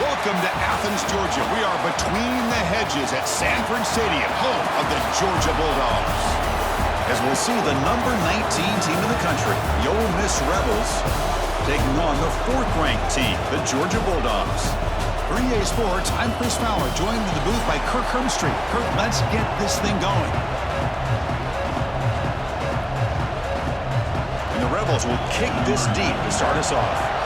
Welcome to Athens, Georgia. We are between the hedges at Sanford Stadium, home of the Georgia Bulldogs. As we'll see the number 19 team in the country, the Ole Miss Rebels, taking on the 4th-ranked team, the Georgia Bulldogs. For EA Sports, I'm Chris Fowler, joined in the booth by Kirk Hermstreet. Kirk, let's get this thing going. And the Rebels will kick this deep to start us off.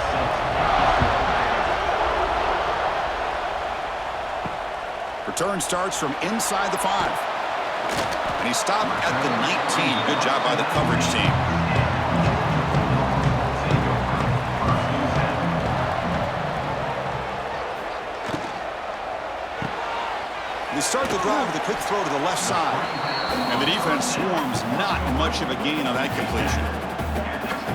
Return starts from inside the 5. And he stopped at the 19. Good job by the coverage team. They start the drive with a quick throw to the left side. And the defense swarms, not much of a gain on that completion.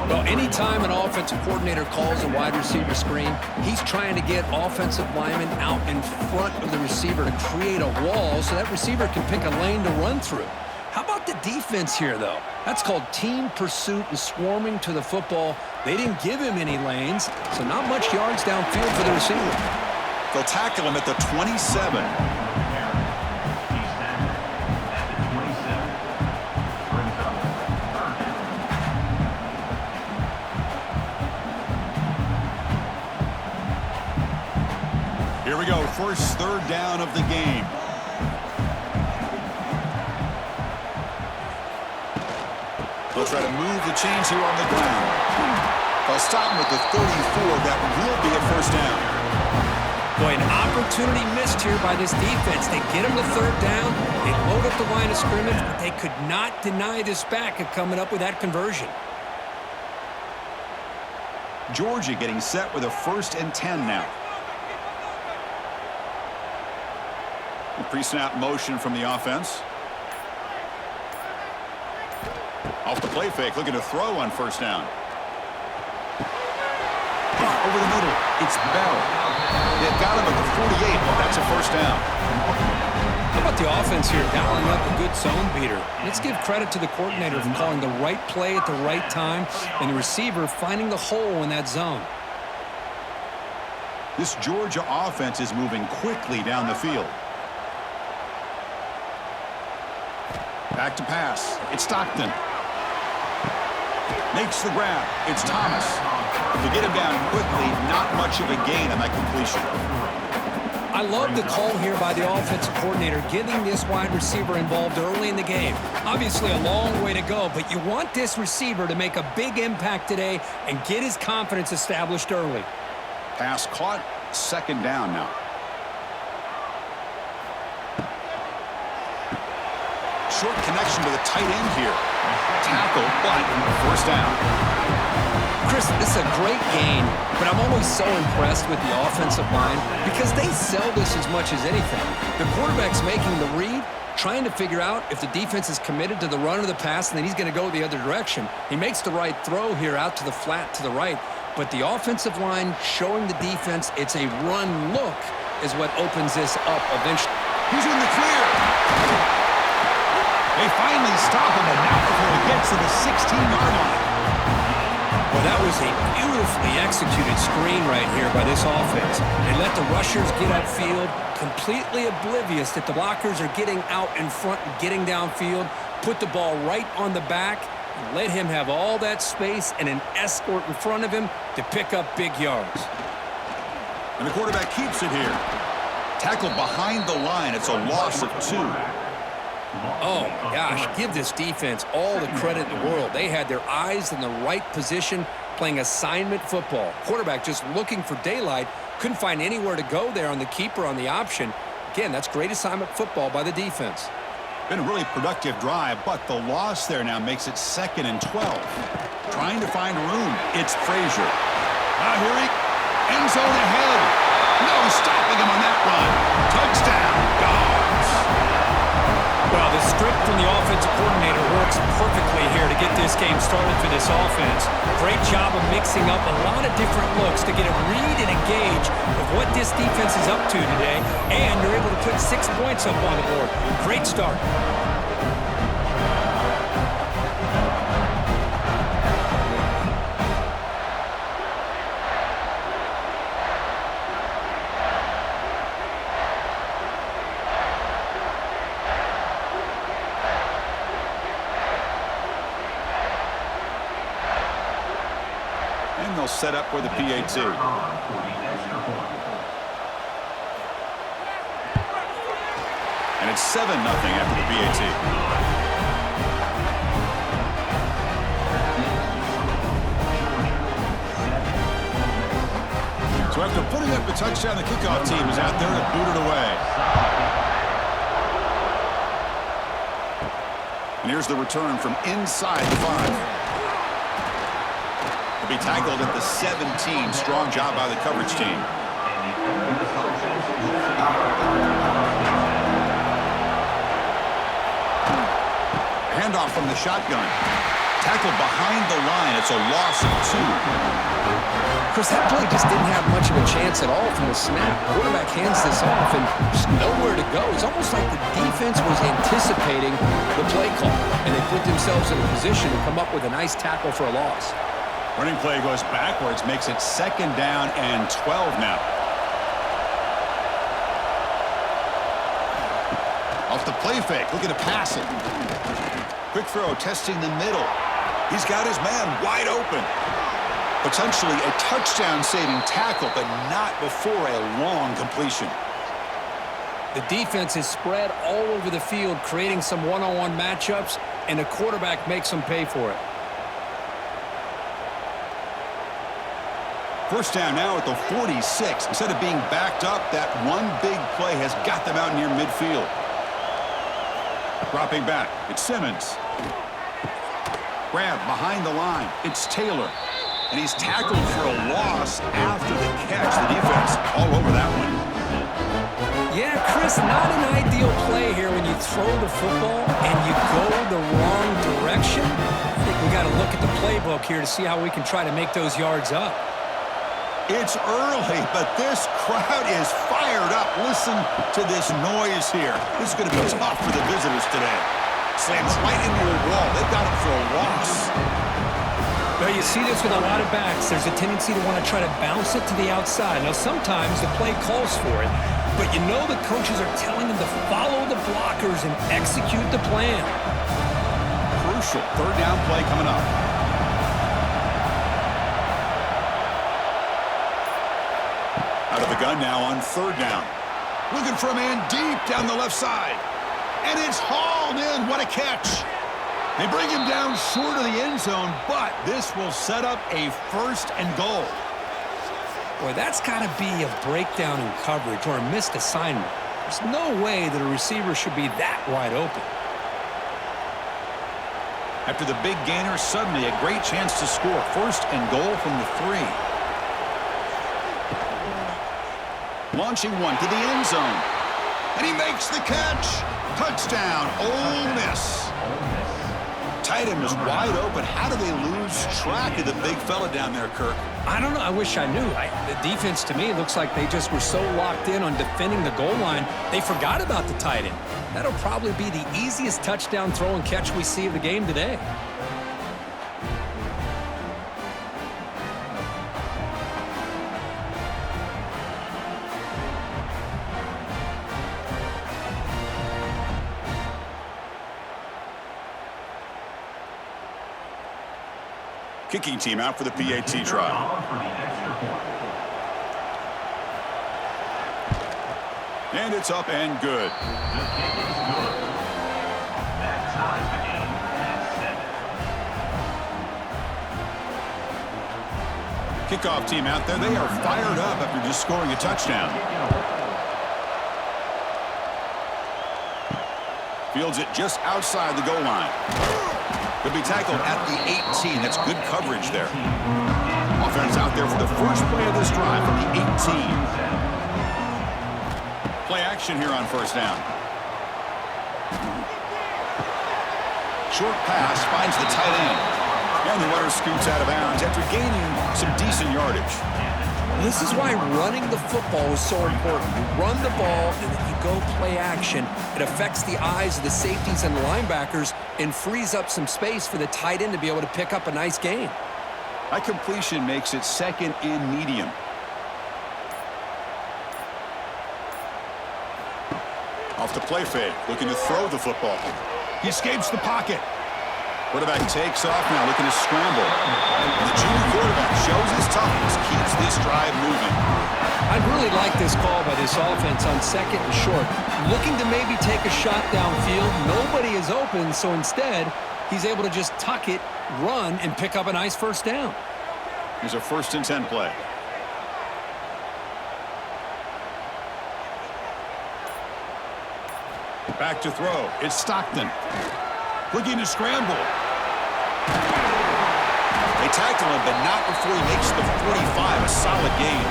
Well, anytime an offensive coordinator calls a wide receiver screen, he's trying to get offensive linemen out in front of the receiver to create a wall so that receiver can pick a lane to run through. How about the defense here, though? That's called team pursuit and swarming to the football. They didn't give him any lanes, so not much yards downfield for the receiver. They'll tackle him at the 27. Here we go, first third down of the game. They'll try to move the chains here on the ground. They'll stop him at the 34. That will be a first down. Boy, an opportunity missed here by this defense. They get him to third down. They load up the line of scrimmage, but they could not deny this back of coming up with that conversion. Georgia getting set with a 1st and 10 now. Pre-snap motion from the offense. Off the play fake, looking to throw on first down. Over the middle, it's Bell. They've got him at the 48, but that's a first down. How about the offense here, dialing up a good zone beater? Let's give credit to the coordinator for calling the right play at the right time and the receiver finding the hole in that zone. This Georgia offense is moving quickly down the field. Back to pass. It's Stockton. Makes the grab. It's Thomas. To get him down quickly, not much of a gain on that completion. I love the call here by the offensive coordinator, getting this wide receiver involved early in the game. Obviously a long way to go, but you want this receiver to make a big impact today and get his confidence established early. Pass caught. Second down now. Short connection to the tight end here. Tackle, but first down. Chris, this is a great game, but I'm always so impressed with the offensive line because they sell this as much as anything. The quarterback's making the read, trying to figure out if the defense is committed to the run or the pass, and then he's going to go the other direction. He makes the right throw here out to the flat to the right, but the offensive line showing the defense it's a run look is what opens this up eventually. He's in the clear. They finally stop him, and now before he gets to the 16-yard line. Well, that was a beautifully executed screen right here by this offense. They let the rushers get upfield, completely oblivious that the blockers are getting out in front and getting downfield, put the ball right on the back, and let him have all that space and an escort in front of him to pick up big yards. And the quarterback keeps it here. Tackled behind the line. It's a loss of 2. Oh, my gosh, give this defense all the credit in the world. They had their eyes in the right position, playing assignment football. Quarterback just looking for daylight, couldn't find anywhere to go there on the keeper on the option. Again, that's great assignment football by the defense. Been a really productive drive, but the loss there now makes it 2nd and 12. Trying to find room. It's Frazier. Here he end zone ahead. No stopping him on that run. Touchdown, Dogs. Well, the script from the offensive coordinator works perfectly here to get this game started for this offense. Great job of mixing up a lot of different looks to get a read and a gauge of what this defense is up to today, and you're able to put 6 points up on the board. Great start. set up for the PAT. And it's 7-0 after the PAT. So after putting up the touchdown, the kickoff team is out there to boot it away. And here's the return from inside the 5. He'll be tackled at the 17. Strong job by the coverage team. Handoff from the shotgun. Tackled behind the line. It's a loss of 2. Chris, that play just didn't have much of a chance at all from the snap. Quarterback hands this off and just nowhere to go. It's almost like the defense was anticipating the play call, and they put themselves in a position to come up with a nice tackle for a loss. Running play goes backwards, makes it 2nd down and 12 now. Off the play fake, looking to pass it. Quick throw, testing the middle. He's got his man wide open. Potentially a touchdown-saving tackle, but not before a long completion. The defense is spread all over the field, creating some one-on-one matchups, and the quarterback makes them pay for it. First down now at the 46. Instead of being backed up, that one big play has got them out near midfield. Dropping back, it's Simmons. Grab behind the line, it's Taylor. And he's tackled for a loss after the catch. The defense all over that one. Yeah, Chris, not an ideal play here when you throw the football and you go the wrong direction. I think we got to look at the playbook here to see how we can try to make those yards up. It's early, but this crowd is fired up. Listen to this noise here. This is going to be tough for the visitors today. Slams right into a wall. They've got it for a loss. Well, you see this with a lot of backs. There's a tendency to want to try to bounce it to the outside. Now, sometimes the play calls for it, but you know the coaches are telling them to follow the blockers and execute the plan. Crucial 3rd down play coming up. Out of the gun now on 3rd down. Looking for a man deep down the left side. And it's hauled in. What a catch. They bring him down short of the end zone, but this will set up a 1st and goal. Boy, that's got to be a breakdown in coverage or a missed assignment. There's no way that a receiver should be that wide open. After the big gainer, suddenly a great chance to score. 1st and goal from the 3. Launching one to the end zone. And he makes the catch. Touchdown, Ole Miss. Tight end was wide open. How do they lose track of the big fella down there, Kirk? I don't know. I wish I knew. The defense, to me, looks like they just were so locked in on defending the goal line, they forgot about the tight end. That'll probably be the easiest touchdown throw and catch we see of the game today. Kicking team out for the PAT try. And it's up and good. Kickoff team out there. They are fired up after just scoring a touchdown. Fields it just outside the goal line. Could be tackled at the 18. That's good coverage there. Offense out there for the first play of this drive from the 18. Play action here on 1st down. Short pass finds the tight end. And the runner scoots out of bounds after gaining some decent yardage. This is why running the football is so important. You run the ball, and then you go play action. It affects the eyes of the safeties and the linebackers and frees up some space for the tight end to be able to pick up a nice gain. That completion makes it 2nd and medium. Off the play fake, looking to throw the football. He escapes the pocket. Quarterback takes off now, looking to scramble. And the junior quarterback shows his toughness, keeps this drive moving. I'd really like this call by this offense on second and short. Looking to maybe take a shot downfield. Nobody is open, so instead, he's able to just tuck it, run, and pick up a nice first down. Here's a 1st and 10 play. Back to throw. It's Stockton. Looking to scramble. They tackle him, but not before he makes the 45. A solid gain.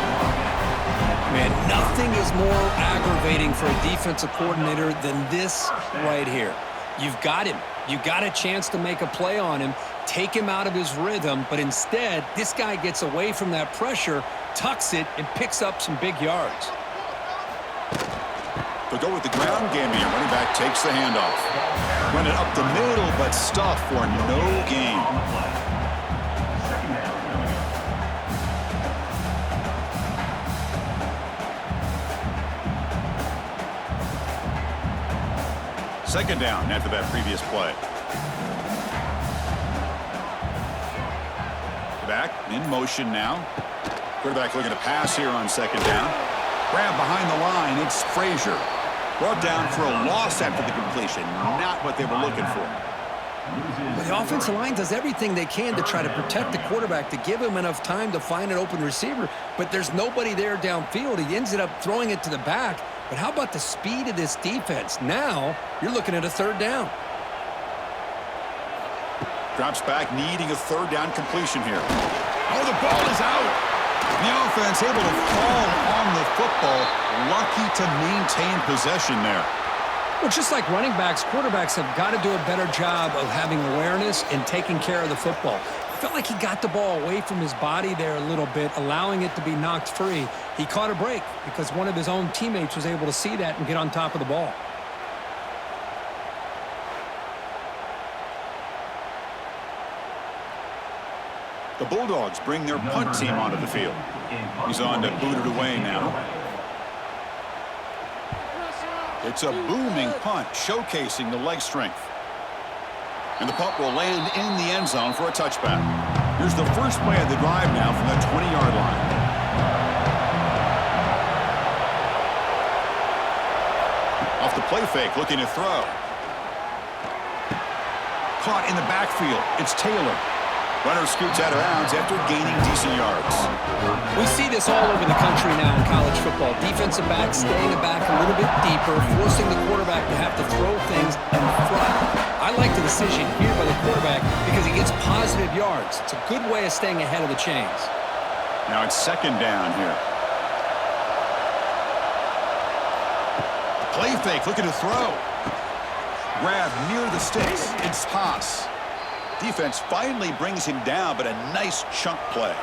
Man, nothing is more aggravating for a defensive coordinator than this right here. You've got him. You got a chance to make a play on him, take him out of his rhythm, but instead, this guy gets away from that pressure, tucks it, and picks up some big yards. They'll go with the ground game here. Running back takes the handoff. Run it up the middle, but stuff for no gain. Second down after that previous play. Back in motion now. Quarterback looking to pass here on second down. Grab behind the line. It's Frazier. Brought down for a loss after the completion. Not what they were looking for. Well, the offensive line does everything they can to try to protect the quarterback, to give him enough time to find an open receiver, but there's nobody there downfield. He ends up throwing it to the back. But how about the speed of this defense? Now, you're looking at a third down. Drops back, needing a third down completion here. Oh, the ball is out. The offense able to fall on the football. Lucky to maintain possession there. Well, just like running backs, quarterbacks have got to do a better job of having awareness and taking care of the football. Felt like he got the ball away from his body there a little bit, allowing it to be knocked free. He caught a break because one of his own teammates was able to see that and get on top of the ball. The Bulldogs bring their punt team onto the field. He's on to boot it away now. It's a booming punt, showcasing the leg strength. And the punt will land in the end zone for a touchback. Here's the first play of the drive now from the 20-yard line. Off the play fake, looking to throw. Caught in the backfield. It's Taylor. Runner scoots out of bounds after gaining decent yards. We see this all over the country now in college football. Defensive backs staying back a little bit deeper, forcing the quarterback to have to throw things in front. I like the decision here by the quarterback because he gets positive yards. It's a good way of staying ahead of the chains. Now it's second down here. Play fake, looking to throw. Grab near the sticks. It's Haas. Defense finally brings him down, but a nice chunk play.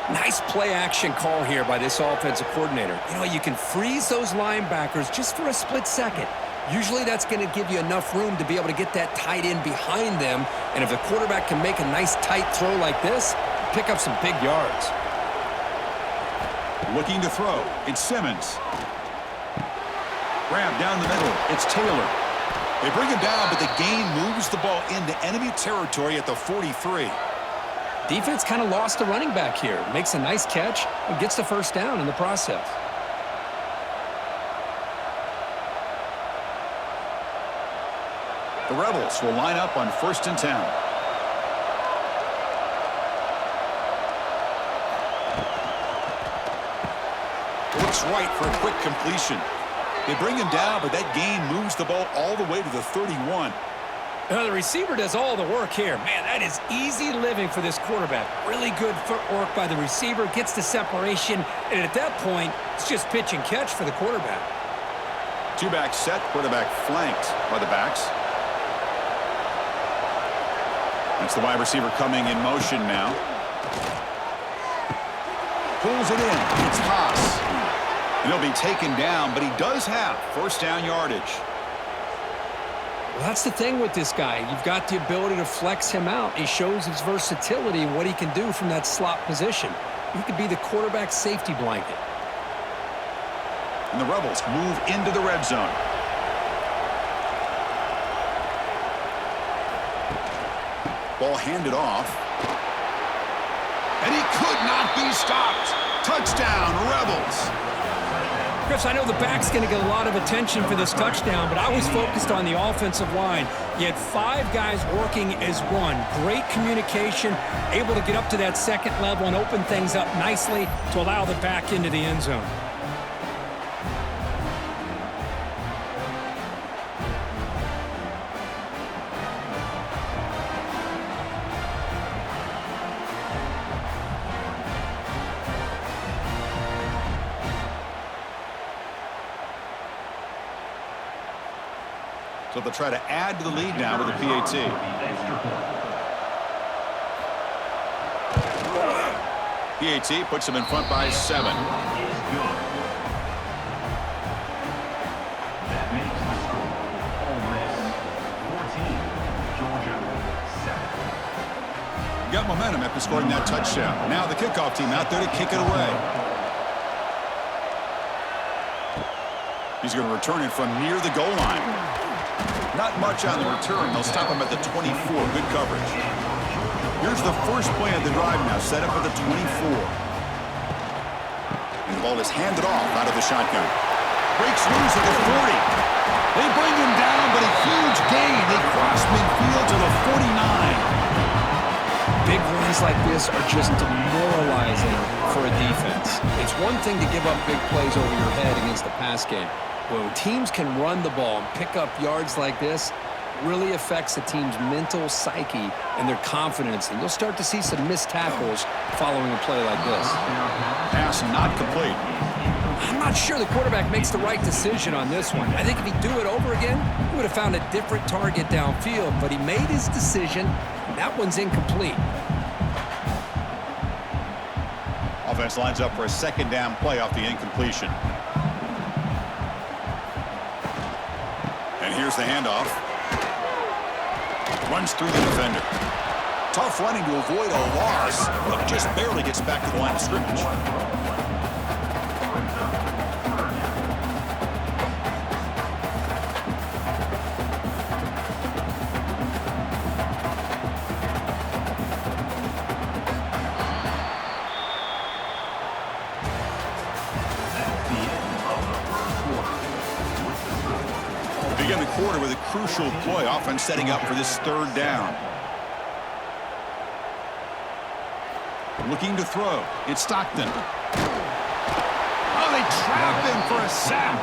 Nice play action call here by this offensive coordinator. You know, you can freeze those linebackers just for a split second. Usually that's going to give you enough room to be able to get that tight end behind them. And if the quarterback can make a nice tight throw like this, pick up some big yards. Looking to throw. It's Simmons. Grab down the middle. It's Taylor. They bring him down, but the gain moves the ball into enemy territory at the 43. Defense kind of lost the running back here. Makes a nice catch and gets the first down in the process. The Rebels will line up on 1st and 10. Looks right for a quick completion. They bring him down, but that gain moves the ball all the way to the 31. Now, the receiver does all the work here. Man, that is easy living for this quarterback. Really good footwork by the receiver, gets the separation, and at that point, it's just pitch and catch for the quarterback. Two-back set, quarterback flanked by the backs. That's the wide receiver coming in motion now. Pulls it in. It's Haas. And he'll be taken down, but he does have first down yardage. Well, that's the thing with this guy. You've got the ability to flex him out. He shows his versatility and what he can do from that slot position. He could be the quarterback safety blanket. And the Rebels move into the red zone. Ball handed off. And he could not be stopped. Touchdown, Rebels. Chris, I know the back's going to get a lot of attention for this touchdown, but I was focused on the offensive line. You had 5 guys working as one. Great communication, able to get up to that second level and open things up nicely to allow the back into the end zone. So they'll try to add to the lead now with the PAT. PAT puts them in front by 7. Got momentum after scoring that touchdown. Now the kickoff team out there to kick it away. He's going to return it from near the goal line. Not much on the return. They'll stop him at the 24. Good coverage. Here's the first play of the drive now, set up at the 24. And the ball is handed off out of the shotgun. Breaks loose at the 40. They bring him down, but a huge gain. They cross midfield to the 49. Big runs like this are just demoralizing for a defense. It's one thing to give up big plays over your head against the pass game. When teams can run the ball and pick up yards like this, really affects the team's mental psyche and their confidence. And you'll start to see some missed tackles following a play like this. Pass not complete. I'm not sure the quarterback makes the right decision on this one. I think if he'd do it over again, he would have found a different target downfield. But he made his decision. That one's incomplete. Offense lines up for a second down play off the incompletion. And here's the handoff. Runs through the defender. Tough running to avoid a loss, but just barely gets back to the line of scrimmage. Begin the quarter with a crucial play. Offense setting up for this third down. Looking to throw. It's Stockton. Oh, they trap him for a sack.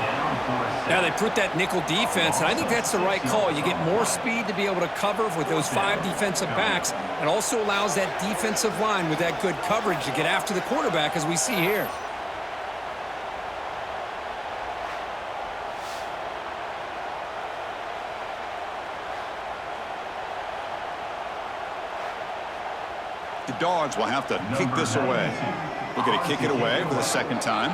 Now they put that nickel defense, and I think that's the right call. You get more speed to be able to cover with those 5 defensive backs. It also allows that defensive line with that good coverage to get after the quarterback, as we see here. The Dogs will have to kick this away. We're going to kick it away for the second time.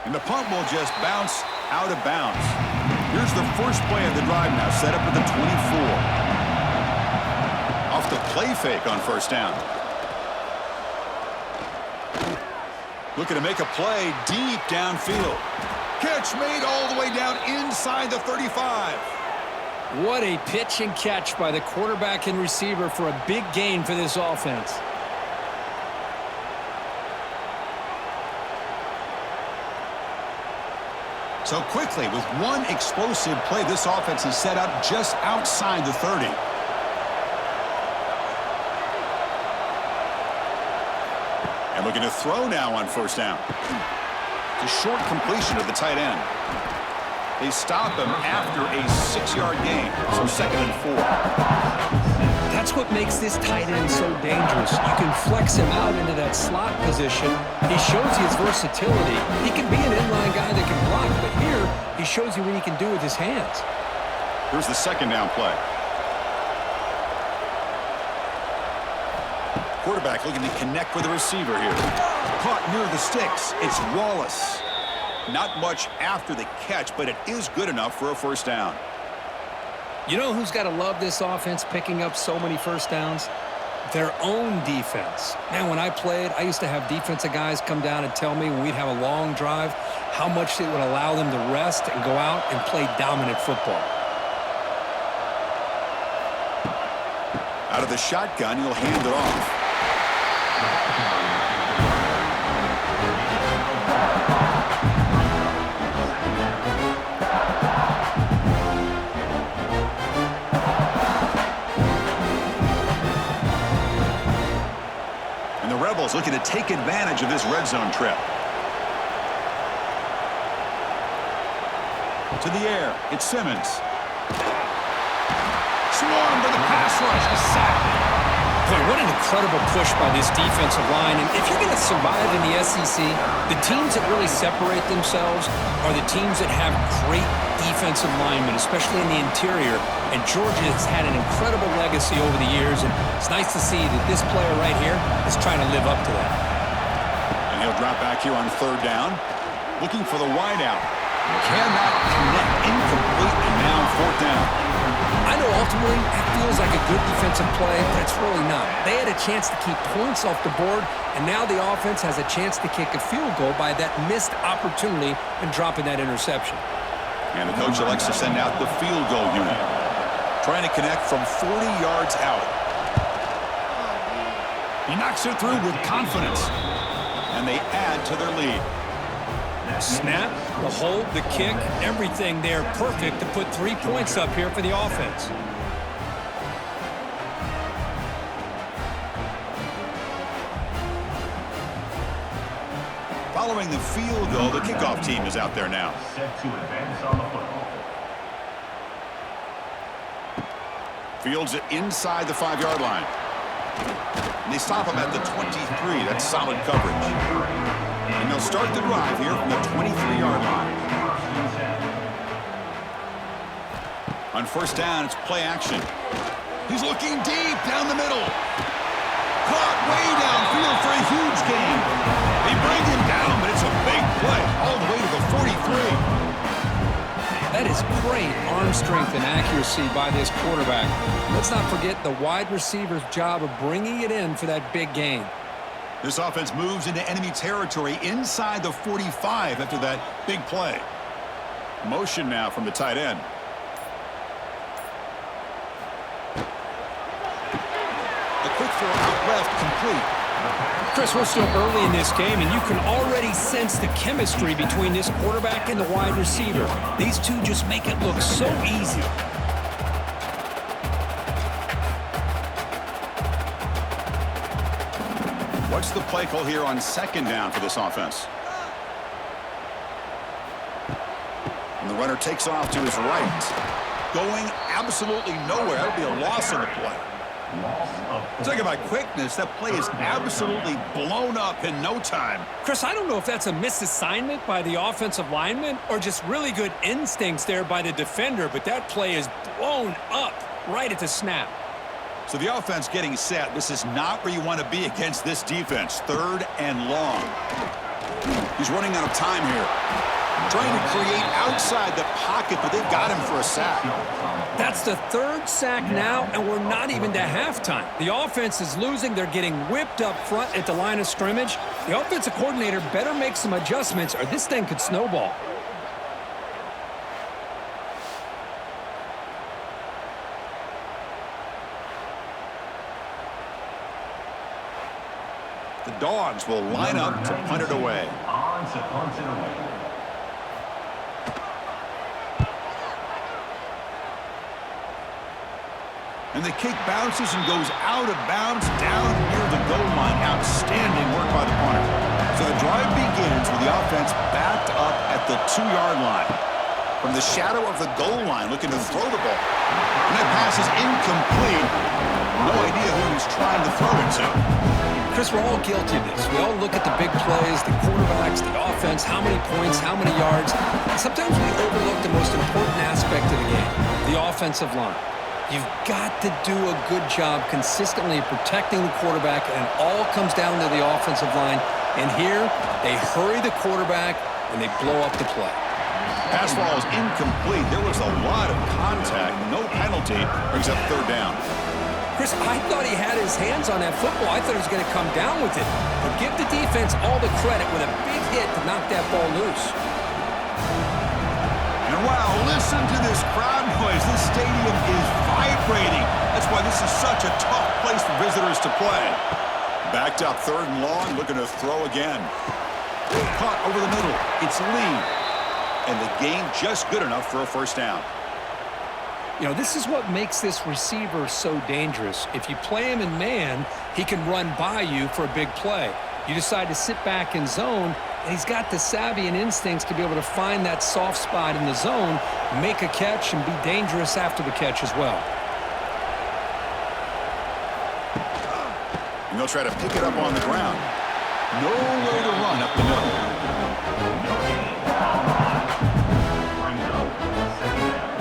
And the punt will just bounce out of bounds. Here's the first play of the drive now, set up at the 24. Off the play fake on first down. Looking to make a play deep downfield. Catch made all the way down inside the 35. What a pitch and catch by the quarterback and receiver for a big gain for this offense. So quickly, with one explosive play, this offense is set up just outside the 30. And looking to throw now on first down. It's a short completion to the tight end. They stop him after a 6-yard gain, so 2nd and 4. That's what makes this tight end so dangerous. You can flex him out into that slot position. He shows you his versatility. He can be an inline guy that can block, but here he shows you what he can do with his hands. Here's the second down play. Quarterback looking to connect with the receiver here. Caught near the sticks. It's Wallace. Not much after the catch, but it is good enough for a first down. You know who's got to love this offense picking up so many first downs? Their own defense. Man, when I played, I used to have defensive guys come down and tell me when we'd have a long drive how much it would allow them to rest and go out and play dominant football. the shotgun. He'll hand it off. And the Rebels looking to take advantage of this red zone trip. To the air, it's Simmons. Swarmed by the pass rush, a sack. Boy, what an incredible push by this defensive line. And if you're going to survive in the SEC, the teams that really separate themselves are the teams that have great defensive linemen, especially in the interior. And Georgia has had an incredible legacy over the years, and it's nice to see that this player right here is trying to live up to that. And he'll drop back here on third down, looking for the wideout. Cannot connect, incomplete, and now fourth down. I know ultimately that feels like a good defensive play, but it's really not. They had a chance to keep points off the board, and now the offense has a chance to kick a field goal by that missed opportunity and dropping that interception. And the coach elects to send out the field goal unit, trying to connect from 40 yards out. He knocks it through with confidence, and they add to their lead. Snap, the hold, the kick, everything there perfect to put 3 points up here for the offense. Following the field goal, the kickoff team is out there now. Set to advance on the football. Fields it inside the 5-yard line. And they stop him at the 23. That's solid coverage. And they'll start the drive here from the 23-yard line. On first down, it's play action. He's looking deep down the middle. Caught way downfield for a huge gain. They bring him down, but it's a big play all the way to the 43. That is great arm strength and accuracy by this quarterback. Let's not forget the wide receiver's job of bringing it in for that big gain. This offense moves into enemy territory inside the 45 after that big play. Motion now from the tight end. A quick throw out left, complete. Chris, we're still early in this game, and you can already sense the chemistry between this quarterback and the wide receiver. These two just make it look so easy. What's the play call here on second down for this offense? And the runner takes off to his right. Going absolutely nowhere. That would be a loss on the play. Talk about quickness. That play is absolutely blown up in no time. Chris, I don't know if that's a misassignment by the offensive lineman or just really good instincts there by the defender, but that play is blown up right at the snap. So the offense getting set. This is not where you want to be against this defense. Third and long. He's running out of time here. Trying to create outside the pocket, but they've got him for a sack. That's the third sack now, and we're not even to halftime. The offense is losing. They're getting whipped up front at the line of scrimmage. The offensive coordinator better make some adjustments or this thing could snowball. The Dogs will line up to punt it away. On to punt it away. And the kick bounces and goes out of bounds down near the goal line. Outstanding work by the punter. So the drive begins with the offense backed up at the 2-yard line. From the shadow of the goal line, looking to throw the ball. And that pass is incomplete. No idea who he's trying to throw it to. Chris, we're all guilty of this. We all look at the big plays, the quarterbacks, the offense, how many points, how many yards. And sometimes we overlook the most important aspect of the game, the offensive line. You've got to do a good job consistently protecting the quarterback, and it all comes down to the offensive line. And here, they hurry the quarterback, and they blow up the play. Pass ball is incomplete. There was a lot of contact. No penalty. Brings up third down. Chris, I thought he had his hands on that football. I thought he was going to come down with it. But give the defense all the credit with a big hit to knock that ball loose. And wow, listen to this crowd noise. This stadium is vibrating. A That's why this is such a tough place for visitors to play. Backed up 3rd and long, looking to throw again. Caught over the middle. It's Lee. And the gain just good enough for a first down. You know, this is what makes this receiver so dangerous. If you play him in man, he can run by you for a big play. You decide to sit back in zone, and he's got the savvy and instincts to be able to find that soft spot in the zone, make a catch, and be dangerous after the catch as well. And they'll try to pick it up on the ground. No way to run up the middle. Brings up 2nd down.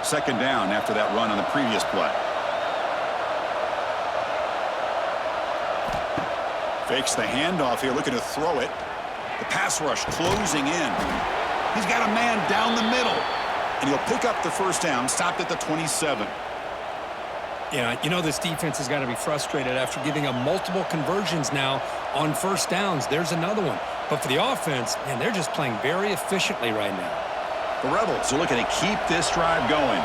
Second down after that run on the previous play. Fakes the handoff here, looking to throw it. The pass rush closing in. He's got a man down the middle. And he'll pick up the first down, stopped at the 27. Yeah, you know this defense has got to be frustrated after giving up multiple conversions now on first downs. There's another one. But for the offense, man, they're just playing very efficiently right now. The Rebels are looking to keep this drive going.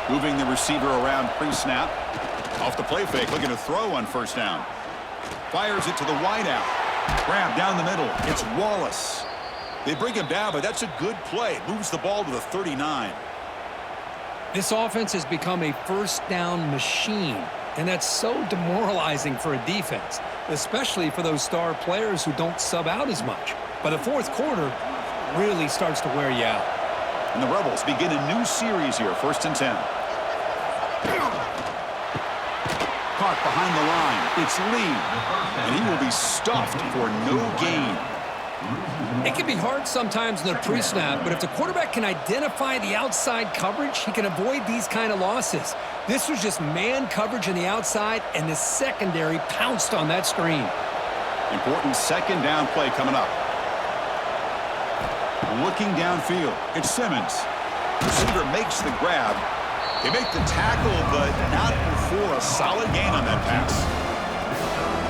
Moving the receiver around pre-snap. Off the play fake, looking to throw on first down. Fires it to the wideout. Grab down the middle. It's Wallace. They bring him down, but that's a good play. Moves the ball to the 39. This offense has become a first down machine, and that's so demoralizing for a defense, especially for those star players who don't sub out as much. But the fourth quarter really starts to wear you out. And the Rebels begin a new series here, 1st and 10. Caught behind the line. It's Lee. And he will be stuffed for no gain. It can be hard sometimes in the pre-snap, but if the quarterback can identify the outside coverage, he can avoid these kind of losses. This was just man coverage on the outside, and the secondary pounced on that screen. Important 2nd down play coming up. Looking downfield, it's Simmons. Receiver makes the grab. They make the tackle, but not before a solid gain on that pass.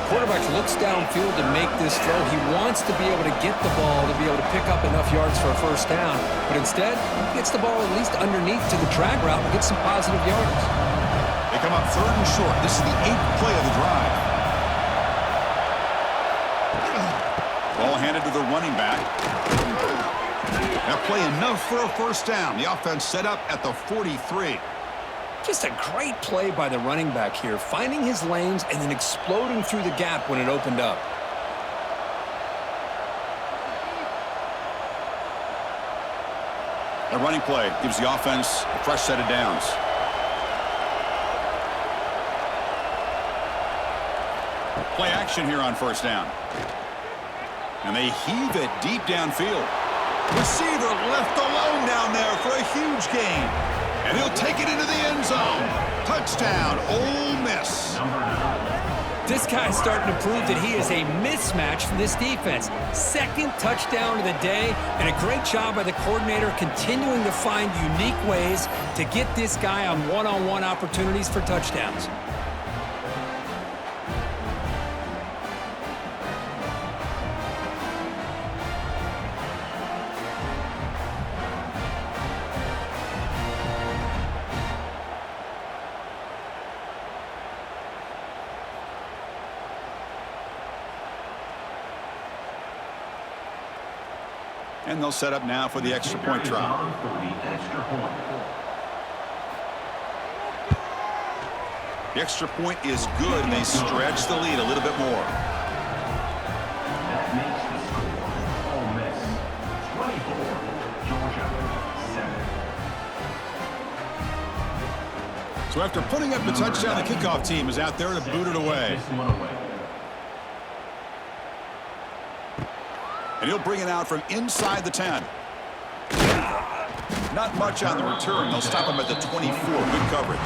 Quarterback looks downfield to make this throw. He wants to be able to get the ball to be able to pick up enough yards for a first down, but instead, he gets the ball at least underneath to the drag route and gets some positive yards. They come up 3rd and short. This is the 8th play of the drive. Ball handed to the running back. That play enough for a first down. The offense set up at the 43. Just a great play by the running back here, finding his lanes and then exploding through the gap when it opened up. A running play gives the offense a fresh set of downs. Play action here on first down. And they heave it deep downfield. Receiver left alone down there for a huge gain. And he'll take it into the end zone. Touchdown, Ole Miss. This guy's starting to prove that he is a mismatch for this defense. 2nd touchdown of the day, and a great job by the coordinator continuing to find unique ways to get this guy on one-on-one opportunities for touchdowns. And they'll set up now for the extra point try. The extra point is good, and they stretch the lead a little bit more. That makes the score Ole Miss 24, Georgia 7. So after putting up the touchdown, the kickoff team is out there to boot it away. And he'll bring it out from inside the 10. Not much on the return. They'll stop him at the 24. Good coverage.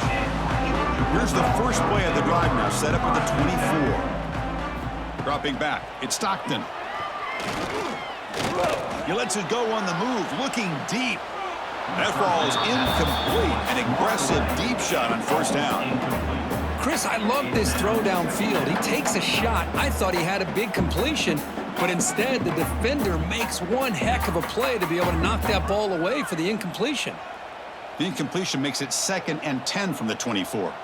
Here's the first play of the drive now, set up at the 24. Dropping back. It's Stockton. He lets it go on the move, looking deep. That ball is incomplete. An aggressive deep shot on first down. Chris, I love this throw downfield. He takes a shot. I thought he had a big completion, but instead the defender makes one heck of a play to be able to knock that ball away for the incompletion. The incompletion makes it 2nd and 10 from the 24.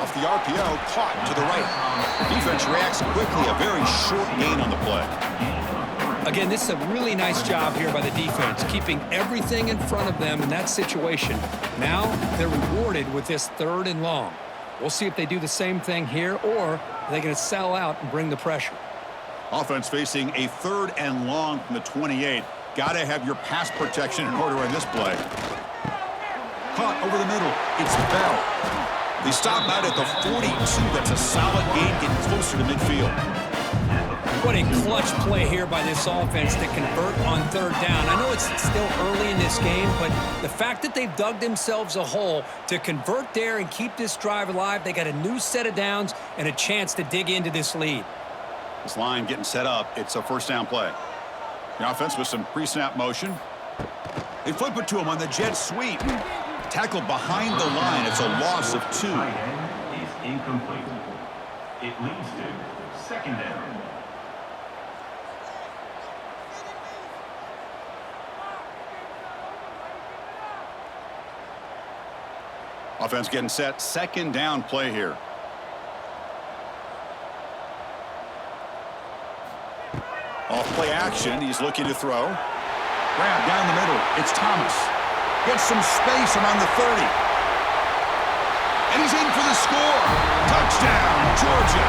Off the RPO, caught to the right. Defense reacts quickly, a very short gain on the play. Again, this is a really nice job here by the defense, keeping everything in front of them in that situation. Now they're rewarded with this 3rd and long. We'll see if they do the same thing here, or are they going to sell out and bring the pressure. Offense facing a 3rd and long from the 28. Got to have your pass protection in order in this play. Caught over the middle. It's Bell. They stop out at the 42. That's a solid gain, getting closer to midfield. What a clutch play here by this offense to convert on 3rd down. I know it's still early in this game, but the fact that they've dug themselves a hole to convert there and keep this drive alive, they got a new set of downs and a chance to dig into this lead. This line getting set up. It's a 1st down play. The offense with some pre-snap motion. They flip it to him on the jet sweep. Tackled behind the line. It's a loss of 2. Tight end is incomplete. It leads to 2nd down. Offense getting set. 2nd down play here. Off play action. He's looking to throw. Grab down the middle. It's Thomas. Gets some space around the 30. And he's in for the score. Touchdown, Georgia.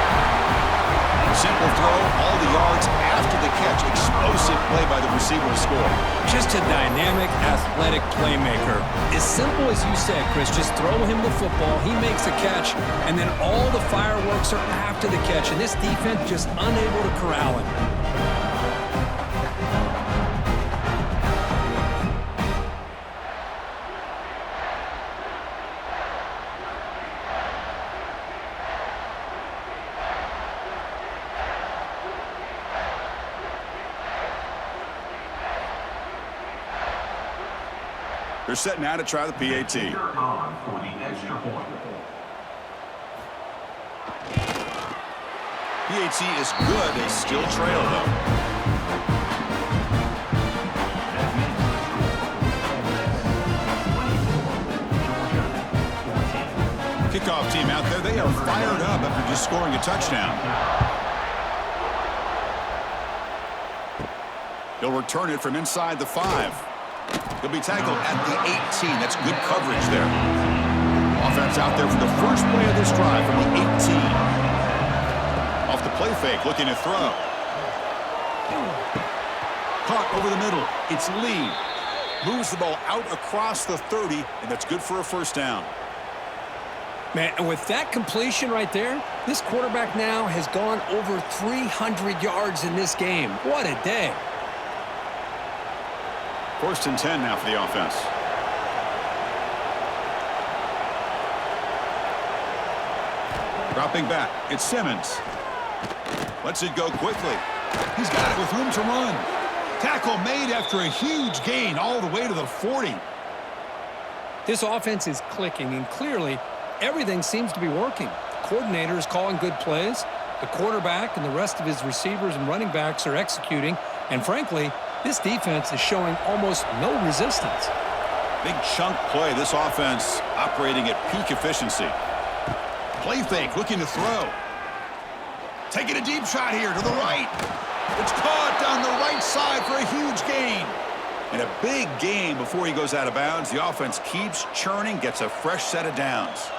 Simple throw, all the yards after the catch. Explosive play by the receiver to score. Just a dynamic, athletic playmaker. As simple as you said, Chris, just throw him the football, he makes a catch, and then all the fireworks are after the catch, and this defense just unable to corral him. They're setting out to try the PAT. On for the extra point. PAT is good. They still trail, though. Kickoff team out there. They are fired up after just scoring a touchdown. He'll return it from inside the 5. He'll be tackled at the 18. That's good coverage there. Offense out there for the first play of this drive from the 18. Off the play fake, looking to throw. Caught over the middle. It's Lee. Moves the ball out across the 30, and that's good for a 1st down. Man, and with that completion right there, this quarterback now has gone over 300 yards in this game. What a day. 1st and 10 now for the offense. Dropping back. It's Simmons. Lets it go quickly. He's got it with room to run. Tackle made after a huge gain all the way to the 40. This offense is clicking, and clearly everything seems to be working. The coordinator is calling good plays. The quarterback and the rest of his receivers and running backs are executing. And frankly, this defense is showing almost no resistance. Big chunk play. This offense operating at peak efficiency. Play fake, looking to throw. Taking a deep shot here to the right. It's caught down the right side for a huge gain. And a big gain before he goes out of bounds. The offense keeps churning, gets a fresh set of downs.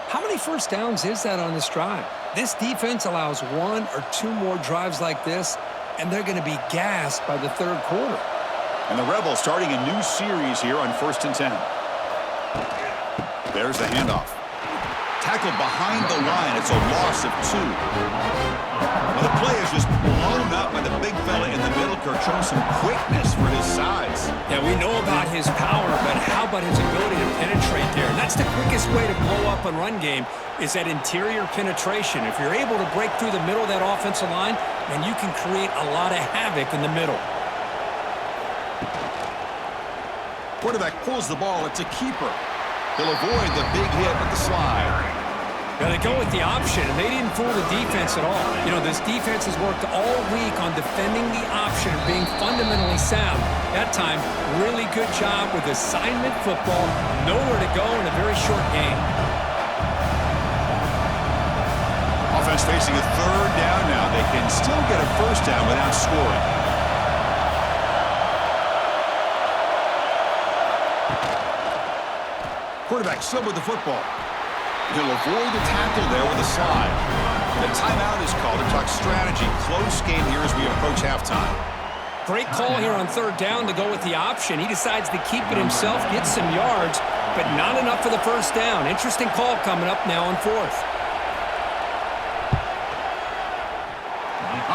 How many 1st downs is that on this drive? This defense allows 1 or 2 more drives like this, and they're going to be gassed by the 3rd quarter. And the Rebels starting a new series here on 1st and 10. There's the handoff. Tackled behind the line. It's a loss of 2. Well, the play is just blown up by the big fella in the middle. Kirk showing some quickness for his size. Yeah, we know about his power, but how about his ability to penetrate there? And that's the quickest way to blow up a run game is that interior penetration. If you're able to break through the middle of that offensive line, then you can create a lot of havoc in the middle. Quarterback pulls the ball. It's a keeper. He'll avoid the big hit with the slide. Now they go with the option, and they didn't fool the defense at all. You know, this defense has worked all week on defending the option and being fundamentally sound. That time, really good job with assignment football. Nowhere to go in a very short game. Offense facing a third down now. They can still get a first down without scoring. Quarterback still with the football. He'll avoid the tackle there with a slide. The timeout is called to talk strategy. Close game here as we approach halftime. Great call here on third down to go with the option. He decides to keep it himself, get some yards, but not enough for the first down. Interesting call coming up now on fourth.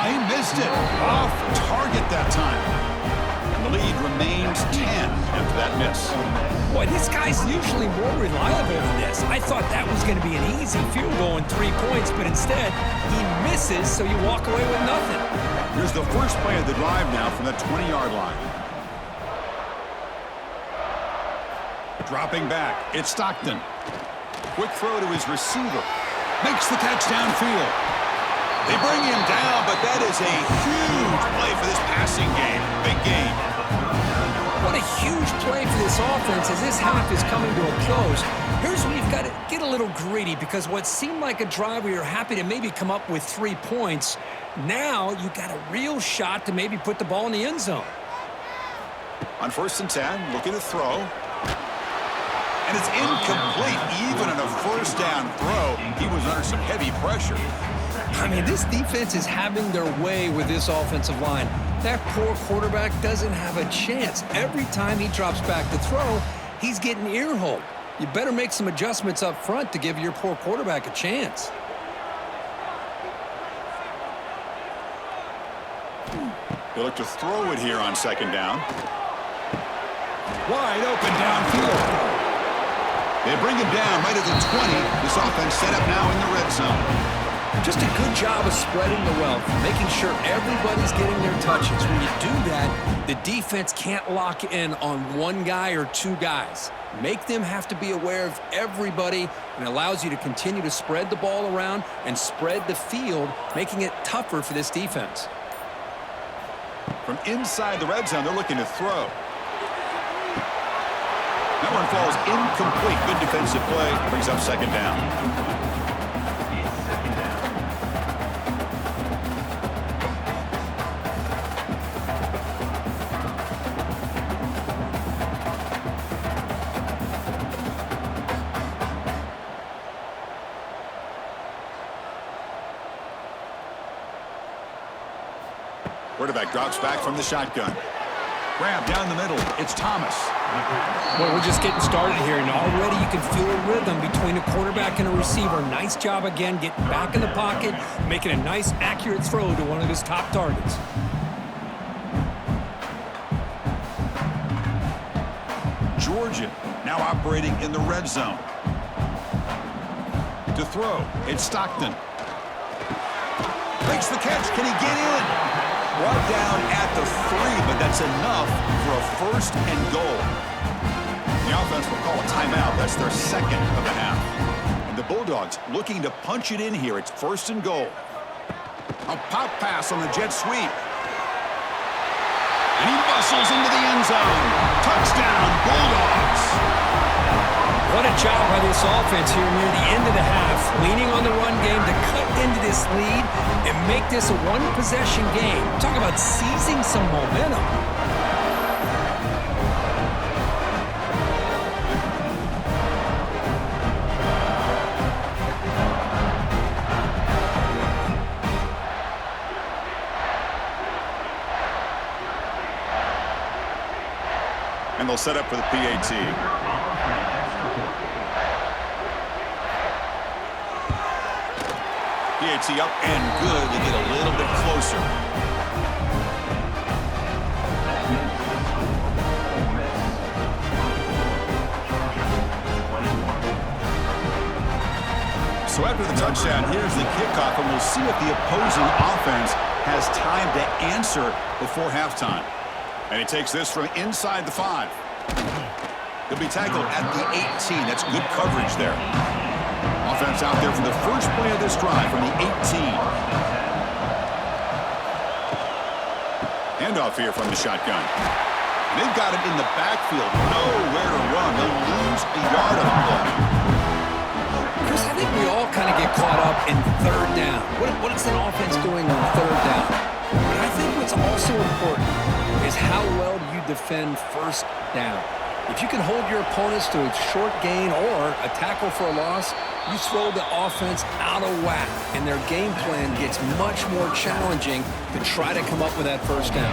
He missed it. Off target that time. The lead remains 10 after that miss. Boy, this guy's usually more reliable than this. I thought that was going to be an easy field goal and 3 points, but instead, he misses, so you walk away with nothing. Here's the first play of the drive now from the 20-yard line. Dropping back, it's Stockton. Quick throw to his receiver. Makes the catch downfield. They bring him down, but that is a huge play for this passing game. Big game. What a huge play for this offense as this half is coming to a close. Here's where you've got to get a little greedy because what seemed like a drive where you're happy to maybe come up with 3 points, now you got a real shot to maybe put the ball in the end zone. On 1st and 10, looking to throw. And it's incomplete. Even on a first down throw, he was under some heavy pressure. I mean, this defense is having their way with this offensive line. That poor quarterback doesn't have a chance. Every time he drops back to throw, he's getting ear-holed. You better make some adjustments up front to give your poor quarterback a chance. They look to throw it here on 2nd down. Wide open downfield. They bring him down right at the 20. This offense set up now in the red zone. Just a good job of spreading the wealth, making sure everybody's getting their touches. When you do that, the defense can't lock in on one guy or 2 guys. Make them have to be aware of everybody, and allows you to continue to spread the ball around and spread the field, making it tougher for this defense. From inside the red zone, they're looking to throw. That one falls incomplete. Good defensive play. Brings up 2nd down. Quarterback drops back from the shotgun. Grab down the middle. It's Thomas. Well, we're just getting started here, and already you can feel a rhythm between a quarterback and a receiver. Nice job again getting back in the pocket, making a nice, accurate throw to one of his top targets. Georgia now operating in the red zone. To throw, it's Stockton. Makes the catch. Can he get in? Brought down at the 3, but that's enough for a 1st and goal. The offense will call a timeout. That's their 2nd of the half. And the Bulldogs looking to punch it in here. It's 1st and goal. A pop pass on the jet sweep. And he bustles into the end zone. Touchdown, Bulldogs. What a job by this offense here near the end of the half, leaning on the run game to cut into this lead and make this a one-possession game. Talk about seizing some momentum. And they'll set up for the PAT. PAT up and good to get a little bit closer. So after the touchdown, here's the kickoff, and we'll see if the opposing offense has time to answer before halftime. And he takes this from inside the 5. He'll be tackled at the 18. That's good coverage there. Offense out there for the first play of this drive from the 18. Handoff here from the shotgun. And they've got him in the backfield. Nowhere to run. They'll lose a yard on the play. Chris, I think we all kind of get caught up in third down. What is an offense doing on third down? But I think what's also important is how well do you defend first down. If you can hold your opponents to a short gain or a tackle for a loss, you throw the offense out of whack, and their game plan gets much more challenging to try to come up with that first down.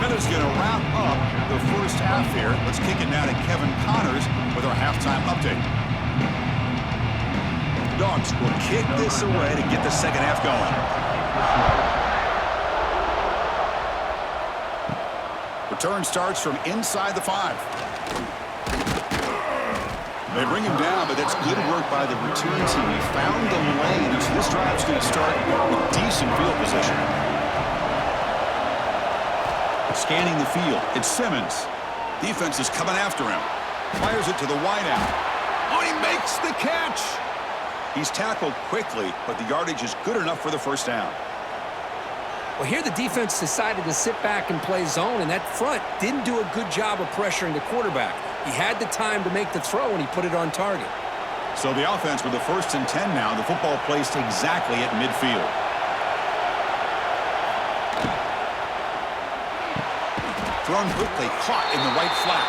Weather's going to wrap up the first half here. Let's kick it now to Kevin Connors with our halftime update. Dogs will kick this away to get the second half going. Return starts from inside the 5. They bring him down, but that's good work by the return team. He found the lane, and so this drive's going to start with decent field position. Scanning the field, it's Simmons. Defense is coming after him. Fires it to the wideout. Oh, he makes the catch! He's tackled quickly, but the yardage is good enough for the first down. Well, here the defense decided to sit back and play zone, and that front didn't do a good job of pressuring the quarterback. He had the time to make the throw, and he put it on target. So the offense with the 1st and 10 now, the football placed exactly at midfield. Thrown quickly, caught in the right flat.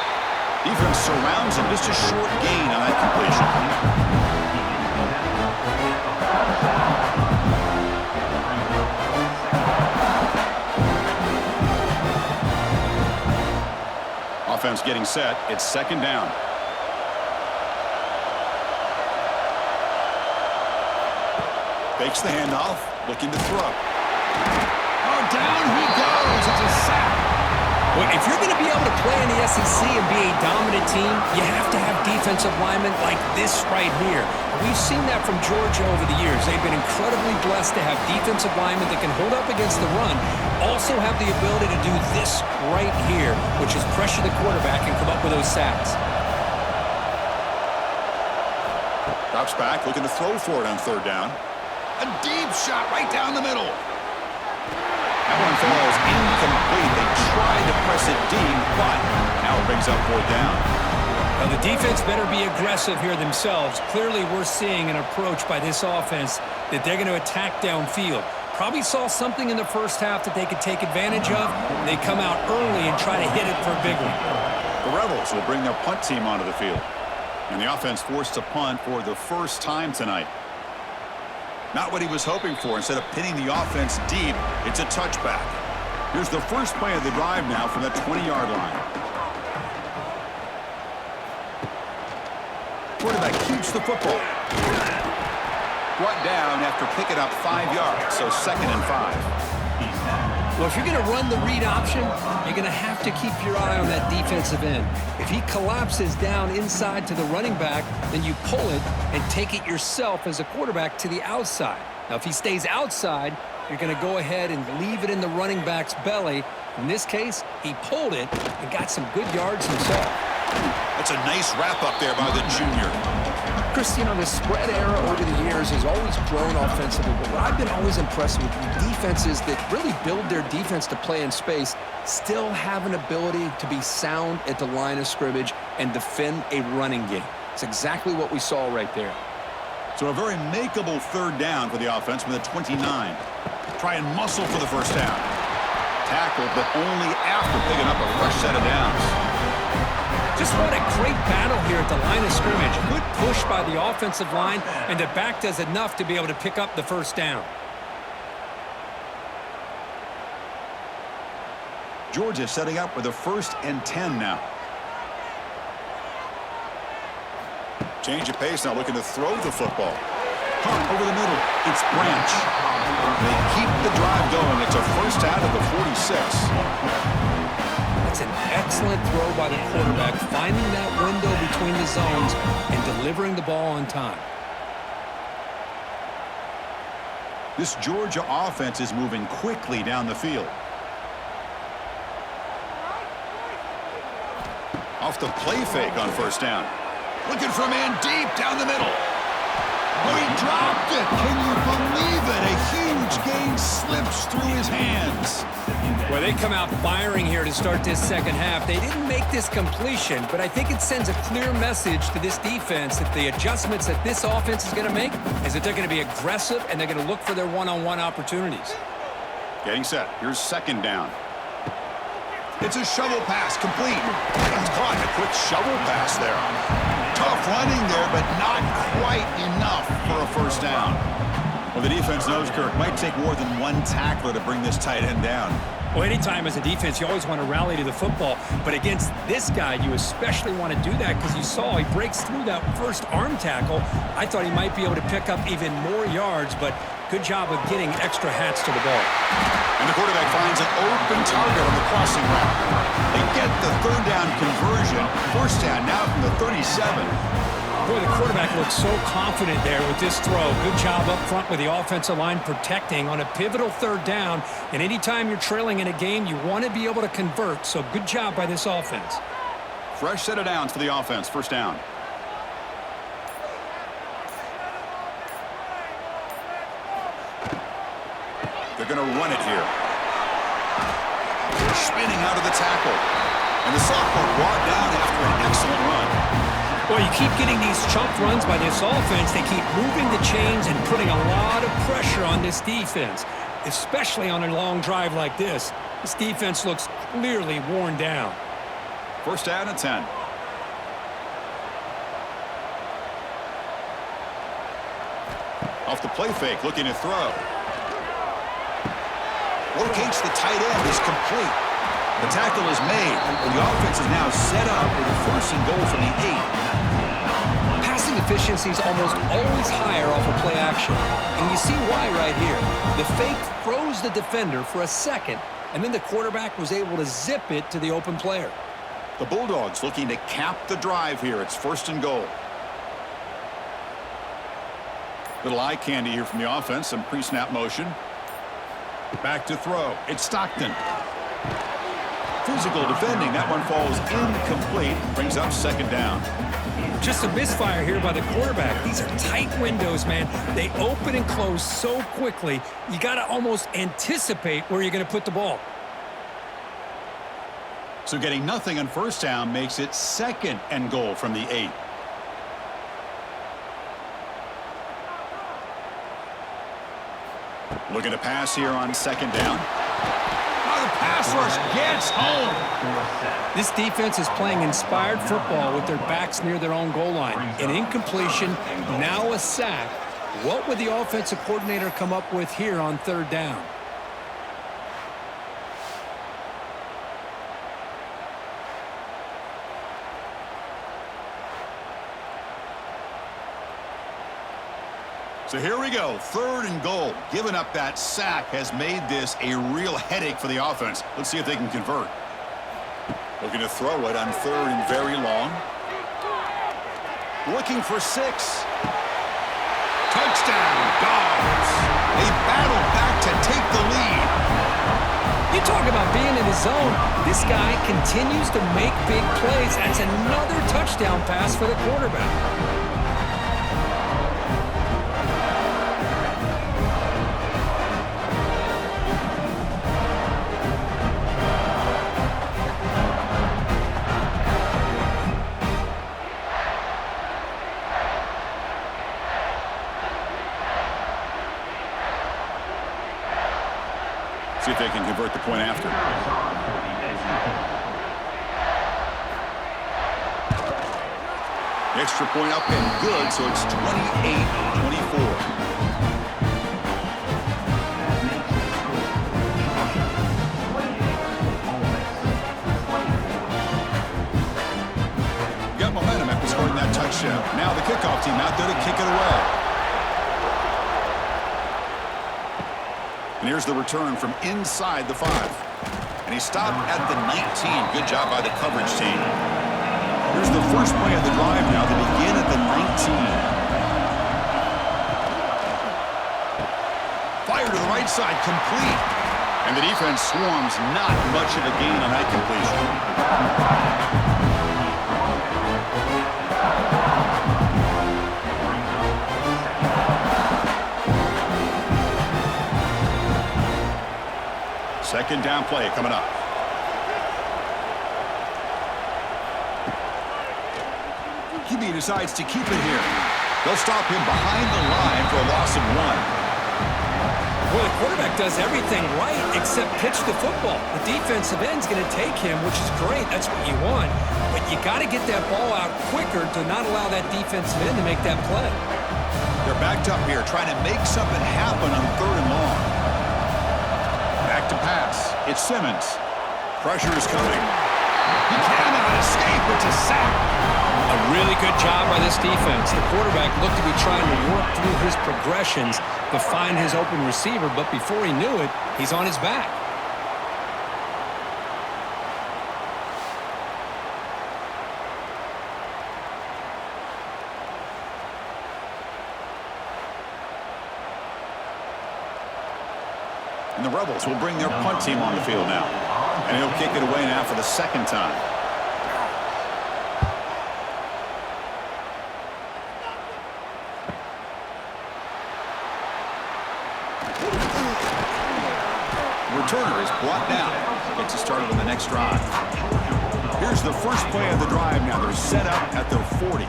Defense surrounds him, just a short gain on that completion. Offense getting set. It's second down. Fakes the handoff, looking to throw. Oh, down he goes. It's a sack. Well, if you're going to be able to play in the SEC and be a dominant team, you have to have defensive linemen like this right here. We've seen that from Georgia over the years. They've been incredibly blessed to have defensive linemen that can hold up against the run, also have the ability to do this right here, which is pressure the quarterback and come up with those sacks. Drops back, looking to throw for it on third down. A deep shot right down the middle. That one falls incomplete. They tried to press it deep, but now it brings up fourth down. Now the defense better be aggressive here themselves. Clearly we're seeing an approach by this offense that they're going to attack downfield. Probably saw something in the first half that they could take advantage of. They come out early and try to hit it for a big one. The Rebels will bring their punt team onto the field. And the offense forced to punt for the first time tonight. Not what he was hoping for. Instead of pinning the offense deep, it's a touchback. Here's the first play of the drive now from the 20-yard line. Quarterback keeps the football. Brought down after picking up 5 yards, so 2nd and 5. Well, if you're going to run the read option, you're going to have to keep your eye on that defensive end. If he collapses down inside to the running back, then you pull it and take it yourself as a quarterback to the outside. Now, if he stays outside, you're going to go ahead and leave it in the running back's belly. In this case, he pulled it and got some good yards himself. That's a nice wrap-up there by the junior. Chris, you know, the spread era over the years has always grown offensively, but what I've been always impressed with defenses that really build their defense to play in space still have an ability to be sound at the line of scrimmage and defend a running game. It's exactly what we saw right there. So a very makeable third down for the offense from the 29. Try and muscle for the first down. Tackled, but only after picking up a rush set of downs. Just what a great battle here at the line of scrimmage. Good push by the offensive line, and the back does enough to be able to pick up the first down. Georgia setting up with a 1st and 10 now. Change of pace now, looking to throw the football. Hunt over the middle. It's Branch. They keep the drive going. It's a first out of the 46. That's an excellent throw by the quarterback, finding that window between the zones and delivering the ball on time. This Georgia offense is moving quickly down the field. Off the play fake on first down. Looking for a man deep down the middle. Oh, he dropped it. Can you believe it? A huge gain slips through his hands. Well, they come out firing here to start this second half. They didn't make this completion, but I think it sends a clear message to this defense that the adjustments that this offense is going to make is that they're going to be aggressive and they're going to look for their one-on-one opportunities. Getting set. Here's second down. It's a shovel pass, complete. It's caught. A quick shovel pass there. Tough running there, but not quite enough for a first down. Well, the defense knows, Kirk, might take more than one tackler to bring this tight end down. Well, anytime as a defense, you always want to rally to the football. But against this guy, you especially want to do that because you saw he breaks through that first arm tackle. I thought he might be able to pick up even more yards, but good job of getting extra hats to the ball. And the quarterback finds an open target on the crossing route. They get the third down conversion. First down now from the 37. Boy, the quarterback looks so confident there with this throw. Good job up front with the offensive line protecting on a pivotal third down. And anytime you're trailing in a game, you want to be able to convert. So good job by this offense. Fresh set of downs for the offense. First down. They're going to run it here. Spinning out of the tackle. And the sophomore brought down after an excellent run. Well, you keep getting these chunk runs by this offense. They keep moving the chains and putting a lot of pressure on this defense, especially on a long drive like this. This defense looks clearly worn down. First down and 10. Off the play fake, looking to throw. Locates the tight end, is complete. The tackle is made, and the offense is now set up with a first and goal from the 8. Passing efficiency is almost always higher off of play action. And you see why right here. The fake froze the defender for a second, and then the quarterback was able to zip it to the open player. The Bulldogs looking to cap the drive here. It's first and goal. Little eye candy here from the offense. Some pre-snap motion. Back to throw. It's Stockton. Physical defending. That one falls incomplete. Brings up second down. Just a misfire here by the quarterback. These are tight windows, man. They open and close so quickly, you got to almost anticipate where you're going to put the ball. So getting nothing on first down makes it second and goal from the 8. Looking to pass here on second down. Oh, the pass rush gets home. This defense is playing inspired football with their backs near their own goal line. An incompletion, now a sack. What would the offensive coordinator come up with here on third down? So here we go, third and goal. Giving up that sack has made this a real headache for the offense. Let's see if they can convert. Looking to throw it on third and very long. Looking for 6. Touchdown, Dogs. They battle back to take the lead. You talk about being in the zone. This guy continues to make big plays. That's another touchdown pass for the quarterback. See if they can convert the point after. The extra point up and good, so it's 28-24. Got momentum after scoring that touchdown. Now the kickoff team out there to kick it away. And here's the return from inside the 5. And he stopped at the 19. Good job by the coverage team. Here's the first play of the drive now. They begin at the 19. Fire to the right side, complete. And the defense swarms, not much of a gain on that completion. Second down play coming up. QB decides to keep it here. They'll stop him behind the line for a loss of 1. Well, the quarterback does everything right except pitch the football. The defensive end's going to take him, which is great. That's what you want. But you got to get that ball out quicker to not allow that defensive end to make that play. They're backed up here trying to make something happen on 3rd and long. Back to pass. It's Simmons. Pressure is coming. He cannot escape. It's a sack. A really good job by this defense. The quarterback looked to be trying to work through his progressions to find his open receiver, but before he knew it, he's on his back. And the Rebels will bring their punt team on the field now. And he'll kick it away now for the 2nd time. Returner is brought down. Gets it started on the next drive. Here's the first play of the drive now. They're set up at their 40.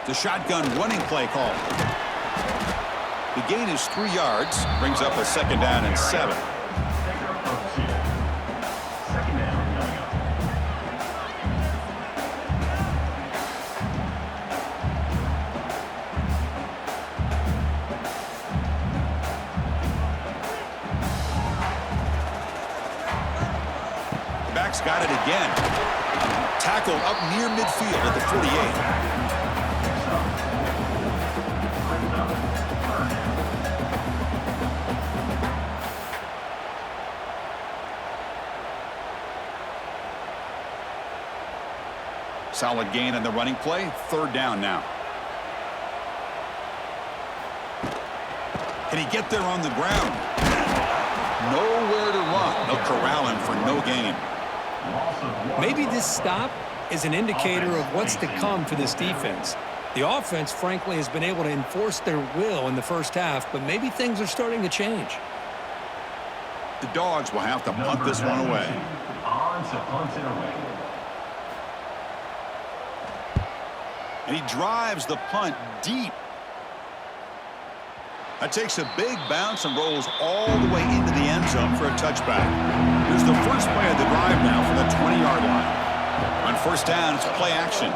The shotgun running play call. The gain is 3 yards. Brings up a 2nd down and 7. Back's got it again. Tackle up near midfield at the 48. Solid gain on the running play. 3rd down now. Can he get there on the ground? Nowhere to run. They'll corral him for no gain. Maybe this stop is an indicator of what's to come for this defense. The offense, frankly, has been able to enforce their will in the first half, but maybe things are starting to change. The Dogs will have to punt this one away. And he drives the punt deep. That takes a big bounce and rolls all the way into the end zone for a touchback. Here's the first play of the drive now from the 20-yard line. On 1st down, it's play action.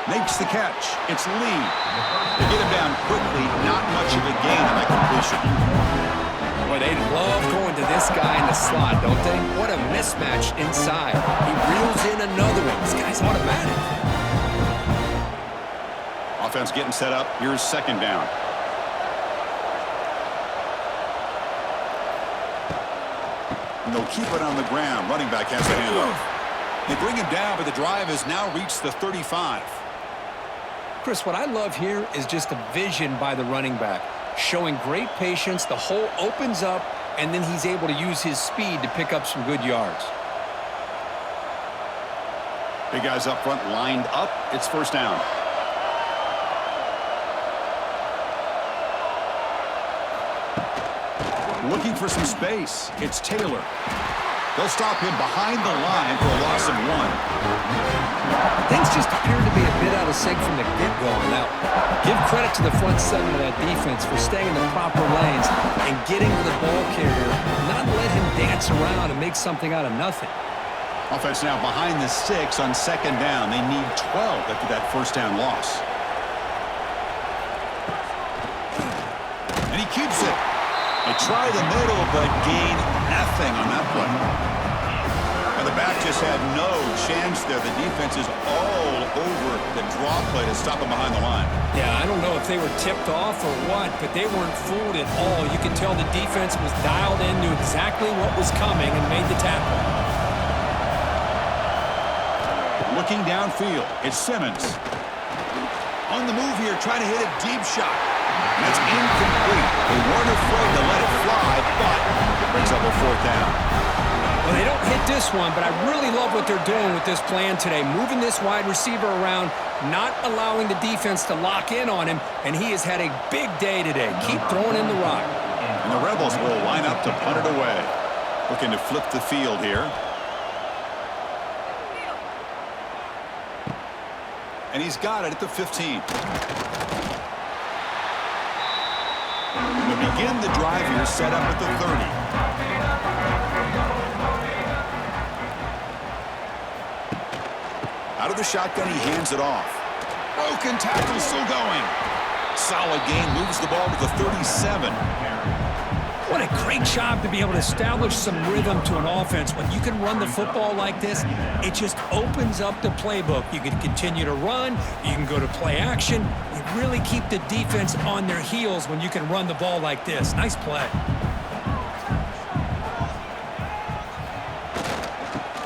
Makes the catch. It's Lee. They get him down quickly. Not much of a gain on that completion. Boy, they love going to this guy in the slot, don't they? What a mismatch inside. He reels in another one. This guy's automatic. Offense getting set up. Here's 2nd down. And they'll keep it on the ground. Running back has the handoff. They bring him down, but the drive has now reached the 35. Chris, what I love here is just the vision by the running back. Showing great patience, the hole opens up, and then he's able to use his speed to pick up some good yards. Big guys up front lined up. It's 1st down. Looking for some space. It's Taylor. They'll stop him behind the line for a loss of 1. Things just appear to be a bit out of sync from the get-go. Now, give credit to the front seven of that defense for staying in the proper lanes and getting to the ball carrier, not let him dance around and make something out of nothing. Offense now behind the 6 on 2nd down. They need 12 after that 1st down loss. And he keeps it. They try the middle, but gain nothing on that play. And the back just had no chance there. The defense is all over the draw play to stop him behind the line. Yeah, I don't know if they were tipped off or what, but they weren't fooled at all. You can tell the defense was dialed in, knew exactly what was coming, and made the tackle. Looking downfield, it's Simmons. On the move here, trying to hit a deep shot. And it's incomplete. They weren't afraid to let it fly, but it brings up a 4th down. Well, they don't hit this one, but I really love what they're doing with this plan today. Moving this wide receiver around, not allowing the defense to lock in on him, and he has had a big day today. Keep throwing in the rock. And the Rebels will line up to punt it away. Looking to flip the field here. And he's got it at the 15. And to begin the drive here, set up at the 30. Out of the shotgun, he hands it off. Broken tackle, still going. Solid gain, moves the ball to the 37. What a great job to be able to establish some rhythm to an offense. When you can run the football like this, it just opens up the playbook. You can continue to run. You can go to play action. You really keep the defense on their heels when you can run the ball like this. Nice play.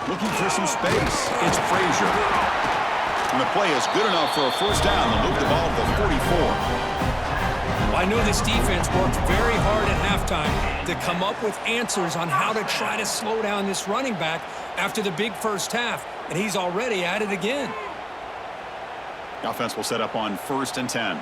Looking for some space. It's Frazier. And the play is good enough for a first down. They'll move the ball to the 44. I know this defense worked very hard at halftime to come up with answers on how to try to slow down this running back after the big first half, and he's already at it again. The offense will set up on 1st and 10.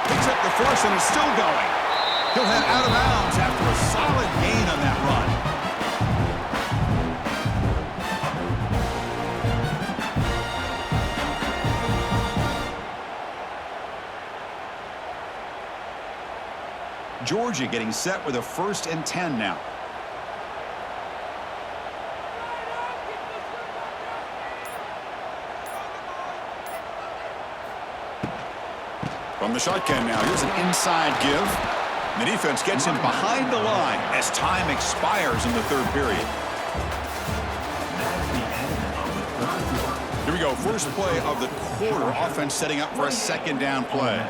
Picks up the force, and it's still going. He'll head out of bounds after a solid gain on that run. Georgia getting set with a 1st and 10 now. From the shotgun now, here's an inside give. The defense gets him behind the line as time expires in the 3rd period. Here we go, first play of the quarter. Offense setting up for a 2nd down play.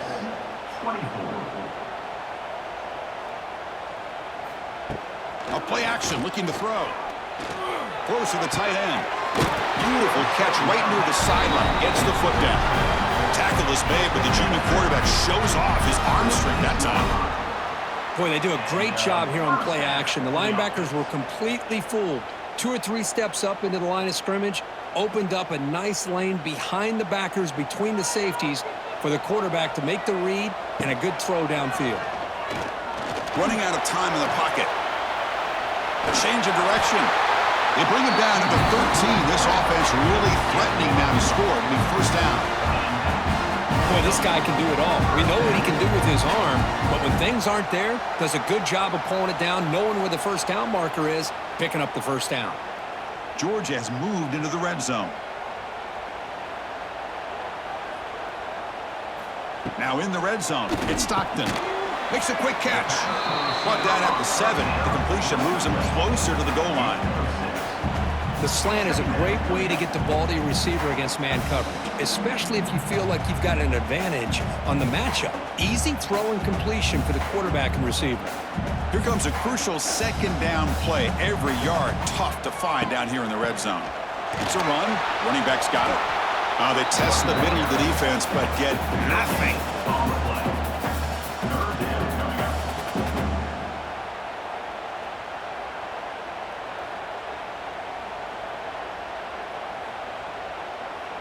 A play action, looking to throw. Throws to the tight end. Beautiful catch right near the sideline. Gets the foot down. Tackle is made, but the junior quarterback shows off his arm strength that time. Boy, they do a great job here on play action. The linebackers were completely fooled. 2 or 3 steps up into the line of scrimmage, opened up a nice lane behind the backers, between the safeties, for the quarterback to make the read and a good throw downfield. Running out of time in the pocket. A change of direction. They bring him down to the 13. This offense really threatening now to score. It'll be first down. Boy, this guy can do it all. We know what he can do with his arm, but when things aren't there, does a good job of pulling it down, knowing where the first down marker is, picking up the first down. Georgia has moved into the red zone. Now in the red zone, it's Stockton. Makes a quick catch. Brought down at the 7. The completion moves him closer to the goal line. The slant is a great way to get the ball to your receiver against man coverage, especially if you feel like you've got an advantage on the matchup. Easy throw and completion for the quarterback and receiver. Here comes a crucial 2nd down play. Every yard tough to find down here in the red zone. It's a run. Running back's got it. They test the middle of the defense, but get nothing.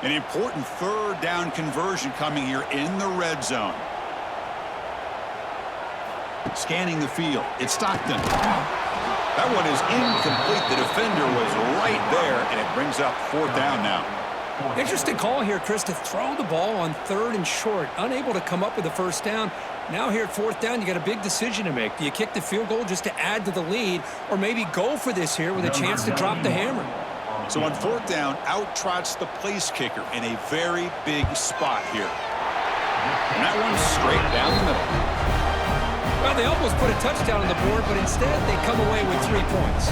An important 3rd down conversion coming here in the red zone. Scanning the field. It's Stockton. That one is incomplete. The defender was right there, and it brings up 4th down now. Interesting call here, Chris, to throw the ball on 3rd and short. Unable to come up with the first down. Now here at 4th down, you got a big decision to make. Do you kick the field goal just to add to the lead, or maybe go for this here with a chance to drop the hammer? So on 4th down, out trots the place kicker in a very big spot here. And that one's straight down the middle. Well, they almost put a touchdown on the board, but instead they come away with 3 points.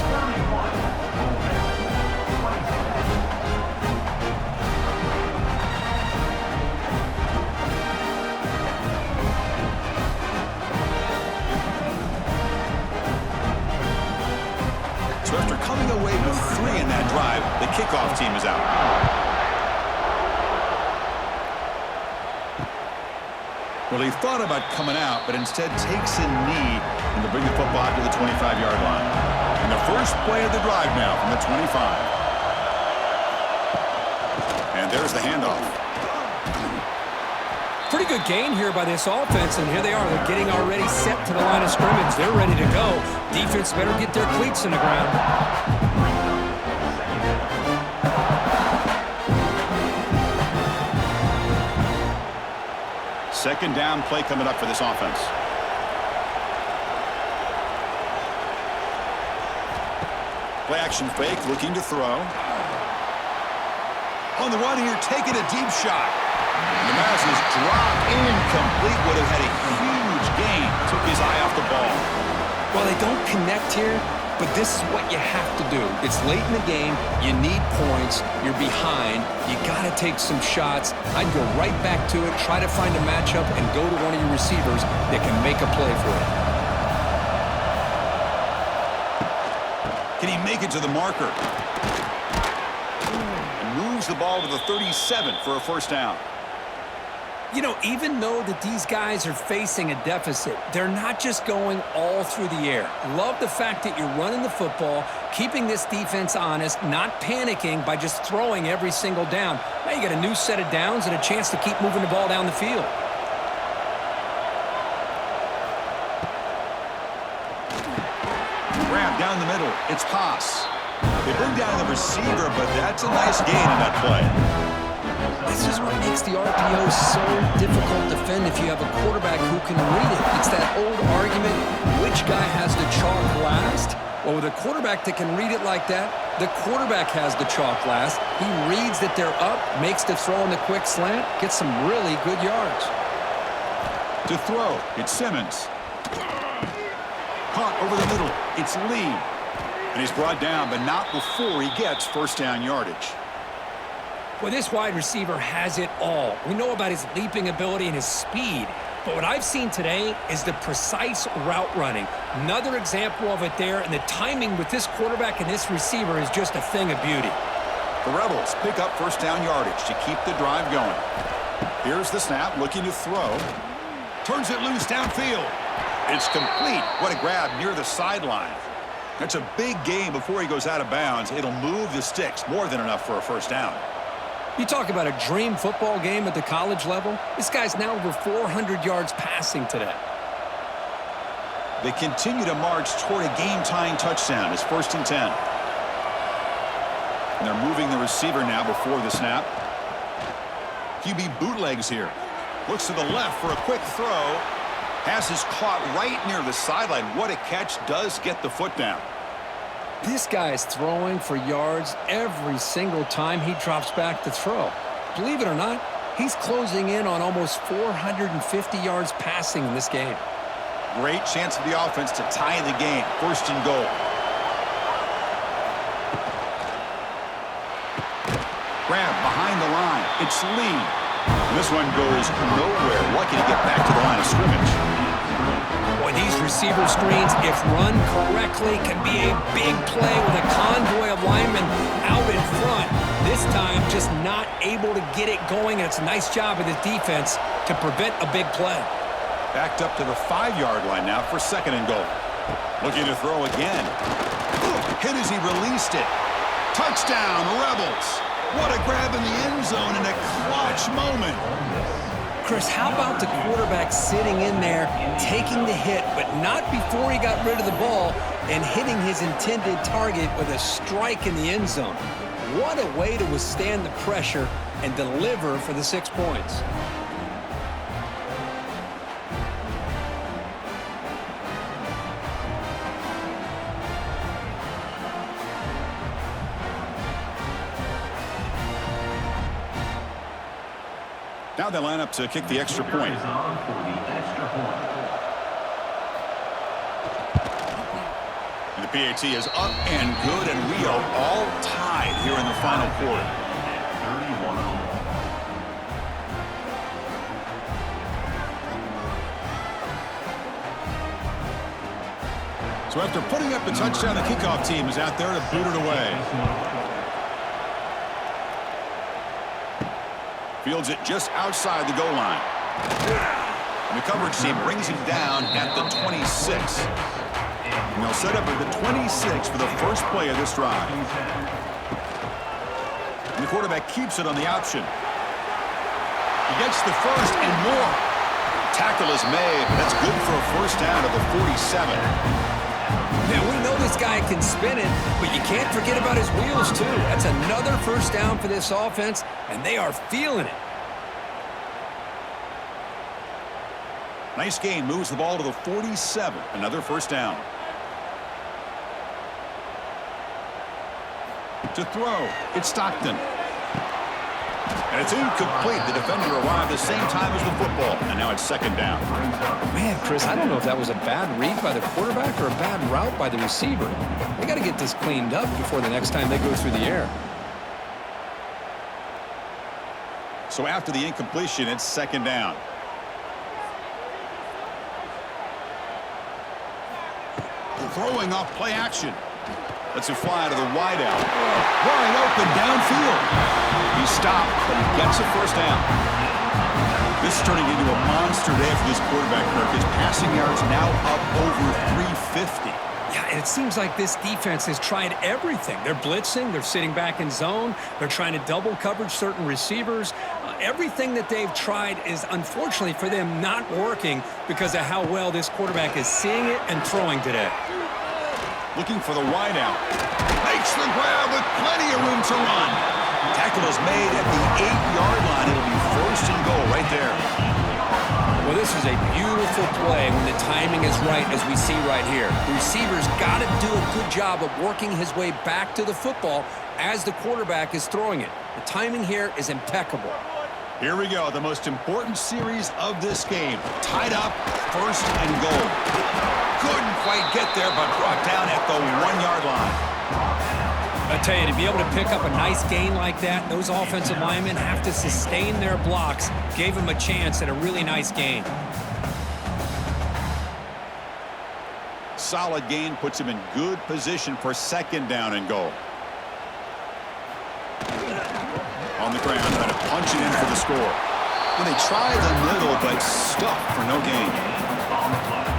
So after coming away with 3 in that drive, the kickoff team is out. Well, he thought about coming out, but instead takes a knee and to bring the football out to the 25-yard line. And the first play of the drive now from the 25. And there's the handoff. Pretty good gain here by this offense, and here they are. They're getting already set to the line of scrimmage. They're ready to go. Defense better get their cleats in the ground. Second down play coming up for this offense. Play action fake, looking to throw. On the run here, taking a deep shot. The pass is dropped incomplete. Would have had a huge gain. Took his eye off the ball. Well, they don't connect here, but this is what you have to do. It's late in the game. You need points. You're behind. You got to take some shots. I'd go right back to it, try to find a matchup, and go to one of your receivers that can make a play for you. Can he make it to the marker? And moves the ball to the 37 for a first down. You know, even though that these guys are facing a deficit, they're not just going all through the air. Love the fact that you're running the football, keeping this defense honest, not panicking by just throwing every single down. Now you got a new set of downs and a chance to keep moving the ball down the field. Grab down the middle. It's pass. They bring down the receiver, but that's a nice gain in that play. This is what makes the RPO so difficult to defend if you have a quarterback who can read it. It's that old argument, which guy has the chalk last? Well, with a quarterback that can read it like that, the quarterback has the chalk last. He reads that they're up, makes the throw in the quick slant, gets some really good yards. To throw, it's Simmons. Caught over the middle, it's Lee. And he's brought down, but not before he gets first down yardage. Well, this wide receiver has it all. We know about his leaping ability and his speed. But what I've seen today is the precise route running. Another example of it there, and the timing with this quarterback and this receiver is just a thing of beauty. The Rebels pick up first down yardage to keep the drive going. Here's the snap, looking to throw. Turns it loose downfield. It's complete. What a grab near the sideline. That's a big gain before he goes out of bounds. It'll move the sticks, more than enough for a first down. You talk about a dream football game at the college level. This guy's now over 400 yards passing today. They continue to march toward a game-tying touchdown. It's 1st and 10. And they're moving the receiver now before the snap. QB bootlegs here. Looks to the left for a quick throw. Pass is caught right near the sideline. What a catch. Does get the foot down. This guy is throwing for yards every single time he drops back to throw. Believe it or not, he's closing in on almost 450 yards passing in this game. Great chance for the offense to tie the game. 1st and goal. Grab behind the line. It's Lee. This one goes nowhere. Lucky to get back to the line of scrimmage. Boy, these receiver screens, if run correctly, can be a big play with a convoy of linemen out in front. This time, just not able to get it going, and it's a nice job of the defense to prevent a big play. Backed up to the 5-yard line now for 2nd and goal. Looking to throw again. Hit as he released it. Touchdown, Rebels. What a grab in the end zone in a clutch moment. Chris, how about the quarterback sitting in there, taking the hit, but not before he got rid of the ball and hitting his intended target with a strike in the end zone? What a way to withstand the pressure and deliver for the 6 points. Now they line up to kick the extra point. And the PAT is up and good, and we are all tied here in the final quarter. So after putting up the touchdown, the kickoff team is out there to boot it away. Fields it just outside the goal line. And the coverage team brings him down at the 26. And they'll set up at the 26 for the first play of this drive. And the quarterback keeps it on the option. He gets the first and more. Tackle is made, but that's good for a first down at the 47. Now, we know this guy can spin it, but you can't forget about his wheels, too. That's another first down for this offense, and they are feeling it. Nice gain, moves the ball to the 47. Another first down. To throw, it's Stockton. And it's incomplete. The defender arrived the same time as the football, and now it's second down. Man, Chris, I don't know if that was a bad read by the quarterback or a bad route by the receiver. They got to get this cleaned up before the next time they go through the air. So after the incompletion, it's second down. Throwing off play action. Let's it fly to the wideout. Wide open downfield. He stopped, but he gets a first down. This is turning into a monster day for this quarterback, Kirk. His passing yards now up over 350. Yeah, and it seems like this defense has tried everything. They're blitzing. They're sitting back in zone. They're trying to double coverage certain receivers. Everything that they've tried is, unfortunately for them, not working because of how well this quarterback is seeing it and throwing today. Looking for the wideout. Makes the grab with plenty of room to run. Tackle is made at the 8-yard line. It'll be first and goal right there. Well, this is a beautiful play when the timing is right, as we see right here. The receiver's got to do a good job of working his way back to the football as the quarterback is throwing it. The timing here is impeccable. Here we go, the most important series of this game. Tied up, first and goal. Couldn't quite get there, but brought down at the 1-yard line. I tell you, to be able to pick up a nice gain like that, those offensive linemen have to sustain their blocks. Gave him a chance at a really nice gain. Solid gain puts him in good position for second down and goal. On the ground, trying to punch it in for the score. And they tried the middle, but stuck for no gain.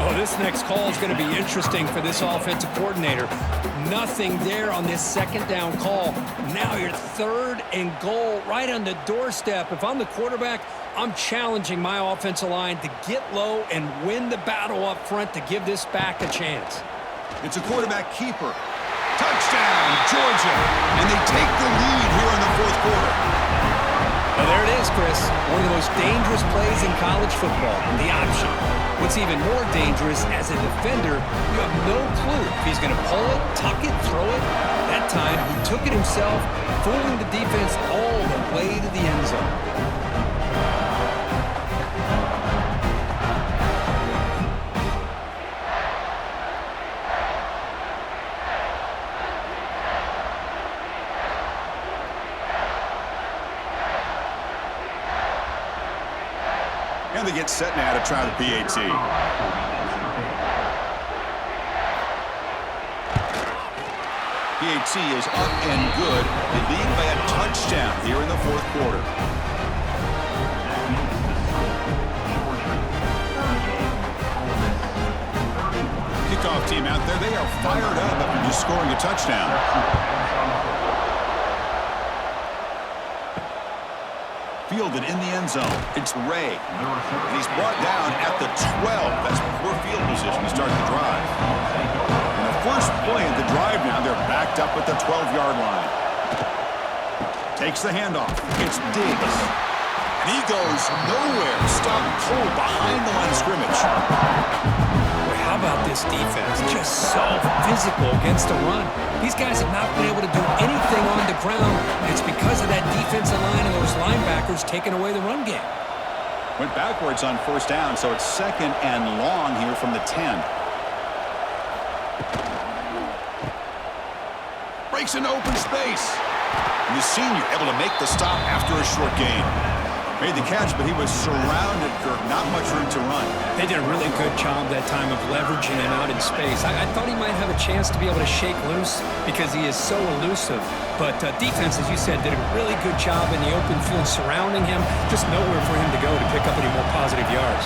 Oh, this next call is going to be interesting for this offensive coordinator. Nothing there on this second down call. Now you're third and goal right on the doorstep. If I'm the quarterback, I'm challenging my offensive line to get low and win the battle up front to give this back a chance. It's a quarterback keeper. Touchdown, Georgia. And they take the lead here in the fourth quarter. Well, there it is, Chris. One of the most dangerous plays in college football, the option. What's even more dangerous, as a defender, you have no clue if he's going to pull it, tuck it, throw it. That time, he took it himself, fooling the defense all the way to the end zone. And they get set now to try the PAT. PAT is up and good. They lead by a touchdown here in the fourth quarter. Kickoff team out there. They are fired up after just scoring a touchdown. Fielded in the end zone. It's Ray. And he's brought down at the 12. That's poor field position to start the drive. And the first play of the drive now, they're backed up at the 12-yard line. Takes the handoff. It's Diggs. And he goes nowhere. Stopped cold behind the line of scrimmage. Boy, how about this defense? Just so physical against the run. These guys have not been able to do anything on the ground. It's because of that defensive line and those linebackers taking away the run game. Went backwards on first down, so it's second and long here from the 10. Breaks into open space. And the senior able to make the stop after a short gain. Made the catch, but he was surrounded, Kirk. Not much room to run. They did a really good job that time of leveraging him out in space. I thought he might have a chance to be able to shake loose because he is so elusive. But defense, as you said, did a really good job in the open field surrounding him. Just nowhere for him to go to pick up any more positive yards.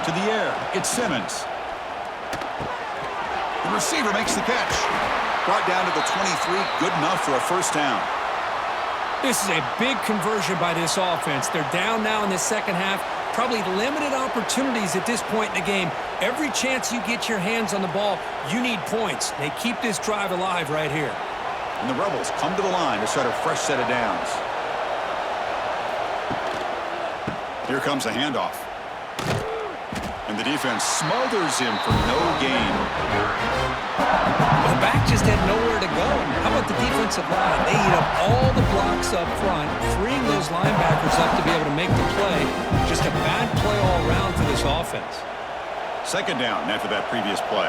To the air, it's Simmons. The receiver makes the catch. Brought down to the 23, good enough for a first down. This is a big conversion by this offense. They're down now in the second half. Probably limited opportunities at this point in the game. Every chance you get your hands on the ball, you need points. They keep this drive alive right here. And the Rebels come to the line to start a fresh set of downs. Here comes the handoff. And the defense smothers him for no gain. The back just had nowhere to go. How about the defensive line? They eat up all the blocks up front, freeing those linebackers up to be able to make the play. Just a bad play all around for this offense. Second down after that previous play.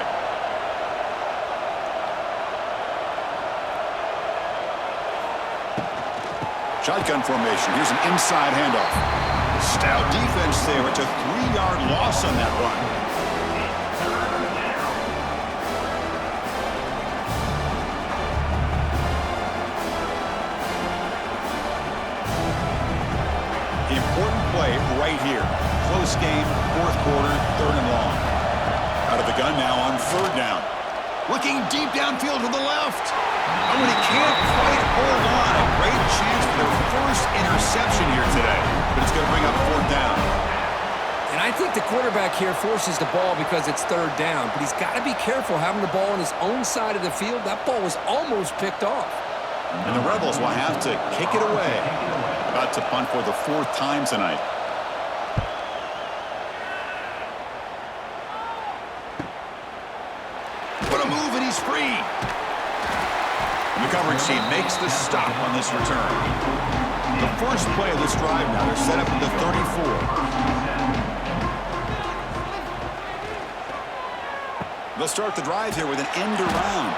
Shotgun formation. Here's an inside handoff. Stout defense there. It's a 3-yard loss on that run. Important play right here. Close game, fourth quarter, third and long. Out of the gun now on third down. Looking deep downfield to the left. Oh, and he can't quite hold on. A great chance for their first interception here today. But it's going to bring up fourth down. And I think the quarterback here forces the ball because it's third down. But he's got to be careful having the ball on his own side of the field. That ball was almost picked off. And the Rebels will have to kick it away. About to punt for the fourth time tonight. What a move, and he's free. And the coverage team makes the stop on this return. The first play of this drive now, they're set up at the 34. They'll start the drive here with an end around.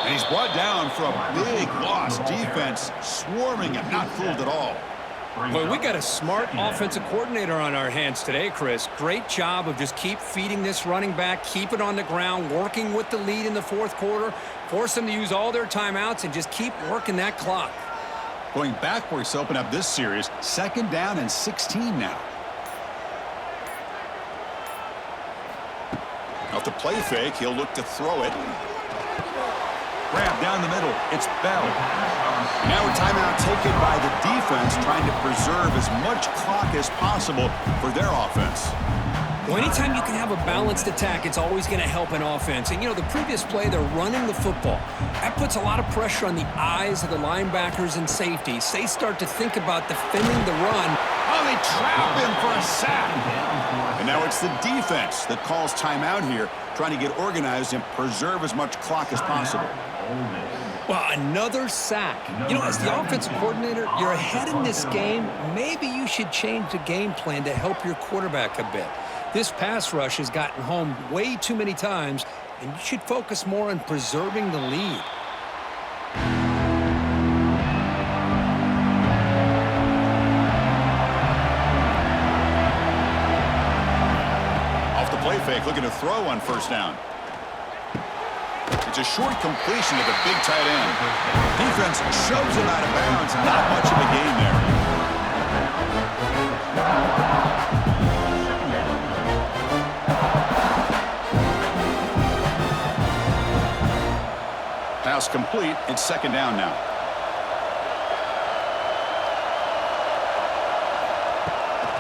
And he's brought down for a big loss. Defense swarming him, not fooled at all. Well, we got a smart offensive coordinator on our hands today, Chris. Great job of just keep feeding this running back, keep it on the ground, working with the lead in the fourth quarter, force them to use all their timeouts, and just keep working that clock. Going backwards to open up this series, second down and 16 now. Off the play fake, he'll look to throw it. Grab down the middle. It's Bell. Now a timeout taken by the defense, trying to preserve as much clock as possible for their offense. Well, anytime you can have a balanced attack, it's always going to help an offense. And, you know, the previous play, they're running the football. That puts a lot of pressure on the eyes of the linebackers and safeties. They start to think about defending the run. Oh, they trap him for a sack. And now it's the defense that calls timeout here, trying to get organized and preserve as much clock as possible. Well, another sack. You know, as the offensive coordinator, you're ahead in this game. Maybe you should change the game plan to help your quarterback a bit. This pass rush has gotten home way too many times, and you should focus more on preserving the lead. Off the play fake, looking to throw on first down. It's a short completion to the big tight end. Defense shoves him out of bounds. Not much of a gain there. Pass complete. It's second down now.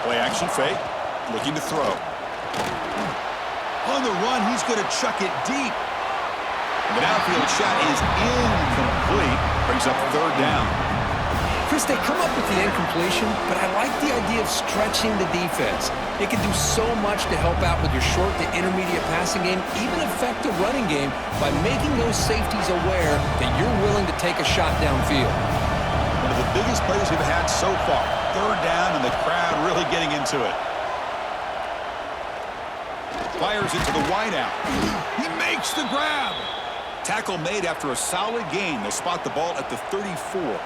Play action fake. Looking to throw. On the run, he's going to chuck it deep. The downfield shot is incomplete. Brings up third down. Chris, they come up with the incompletion, but I like the idea of stretching the defense. It can do so much to help out with your short to intermediate passing game, even affect the running game by making those safeties aware that you're willing to take a shot downfield. One of the biggest plays we've had so far. Third down, and the crowd really getting into it. Fires it to the wideout. He makes the grab. Tackle made after a solid gain. They'll spot the ball at the 34.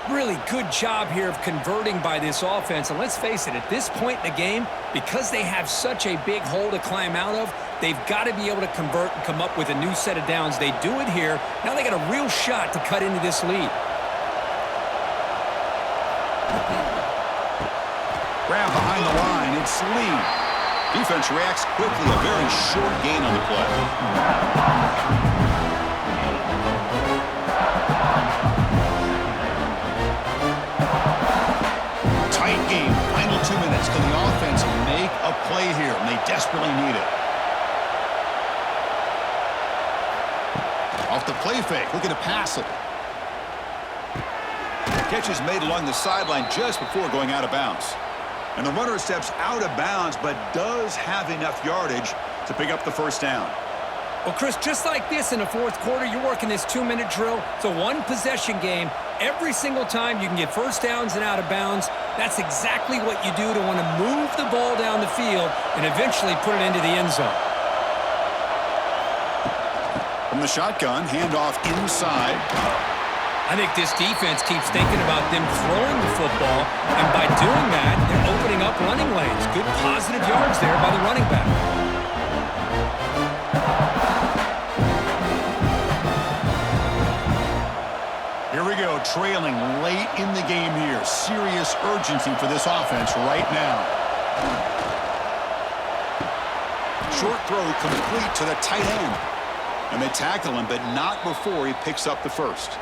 Really good job here of converting by this offense. And let's face it, at this point in the game, because they have such a big hole to climb out of, they've got to be able to convert and come up with a new set of downs. They do it here. Now they got a real shot to cut into this lead. Grab behind the line. It's Lee. Defense reacts quickly, a very short gain on the play. Tight game, final 2 minutes. Can the offense make a play here? And they desperately need it. Off the play fake, looking to pass it. The catch is made along the sideline just before going out of bounds. And the runner steps out of bounds, but does have enough yardage to pick up the first down. Well, Chris, just like this in the fourth quarter, you're working this 2-minute drill. It's a one-possession game. Every single time you can get first downs and out of bounds. That's exactly what you do to want to move the ball down the field and eventually put it into the end zone. From the shotgun, handoff inside. I think this defense keeps thinking about them throwing the football, and by doing that, they're opening up running lanes. Good positive yards there by the running back. Here we go, trailing late in the game here. Serious urgency for this offense right now. Short throw complete to the tight end. And they tackle him, but not before he picks up the first.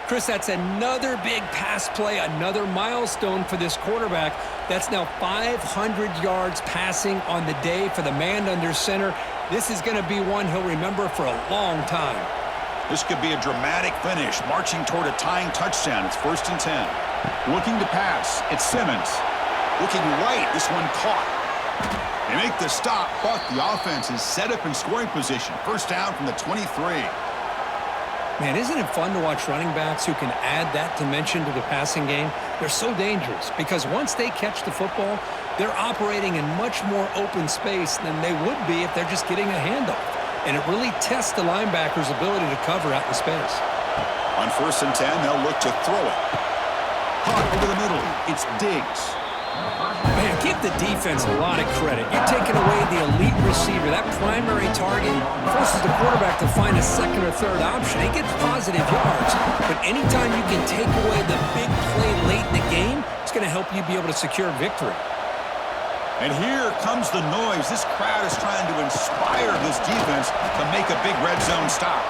Chris, that's another big pass play, another milestone for this quarterback. That's now 500 yards passing on the day for the man under center. This is going to be one he'll remember for a long time. This could be a dramatic finish, marching toward a tying touchdown. It's 1st and 10. Looking to pass. It's Simmons. Looking right. This one caught. They make the stop, but the offense is set up in scoring position. First down from the 23. Man, isn't it fun to watch running backs who can add that dimension to the passing game? They're so dangerous because once they catch the football, they're operating in much more open space than they would be if they're just getting a handoff. And it really tests the linebacker's ability to cover out in space. On 1st and 10, they'll look to throw it. Caught over the middle. It's Diggs. Man, give the defense a lot of credit. You're taking away the elite receiver. That primary target forces the quarterback to find a second or third option. He gets positive yards, but anytime you can take away the big play late in the game, it's going to help you be able to secure victory. And here comes the noise. This crowd is trying to inspire this defense to make a big red zone stop.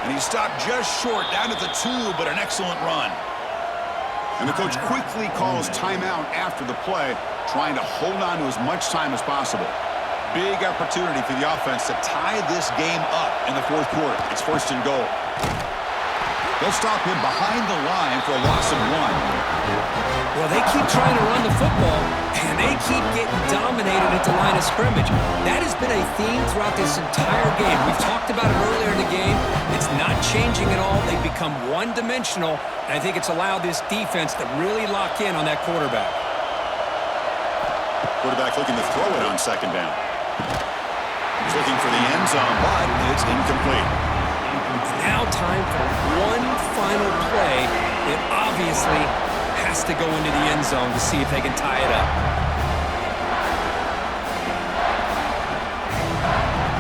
And he stopped just short, down at the 2, but an excellent run. And the coach quickly calls timeout after the play, trying to hold on to as much time as possible. Big opportunity for the offense to tie this game up in the fourth quarter. It's 1st and goal. They'll stop him behind the line for a loss of 1. Well, they keep trying to run the football, and they keep getting dominated at the line of scrimmage. That has been a theme throughout this entire game. We've talked about it earlier in the game. It's not changing at all. They've become one-dimensional, and I think it's allowed this defense to really lock in on that quarterback. Quarterback looking to throw it on 2nd down. He's looking for the end zone, but it's incomplete. Now time for one final play that obviously has to go into the end zone to see if they can tie it up.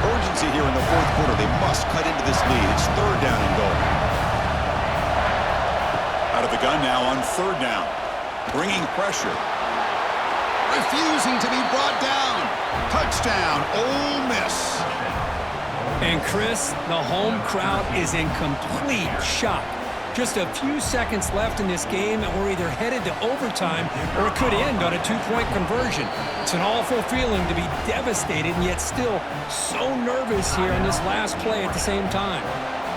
Urgency here in the fourth quarter. They must cut into this lead. It's 3rd down and goal. Out of the gun now on 3rd down. Bringing pressure. Refusing to be brought down. Touchdown, Ole Miss. And Chris, the home crowd is in complete shock. Just a few seconds left in this game, and we're either headed to overtime or it could end on a 2-point conversion. It's an awful feeling to be devastated and yet still so nervous here in this last play at the same time.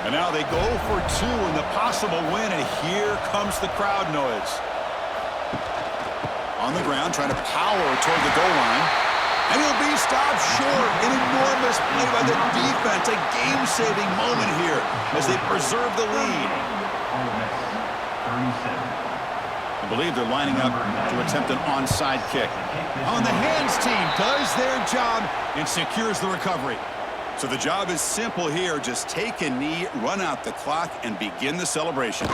And now they go for 2 in the possible win, and here comes the crowd noise. On the ground, trying to power toward the goal line. And he'll be stopped short. An enormous play by the defense. A game-saving moment here as they preserve the lead. I believe they're lining up to attempt an onside kick. On the hands team does their job and secures the recovery. So the job is simple here. Just take a knee, run out the clock, and begin the celebration.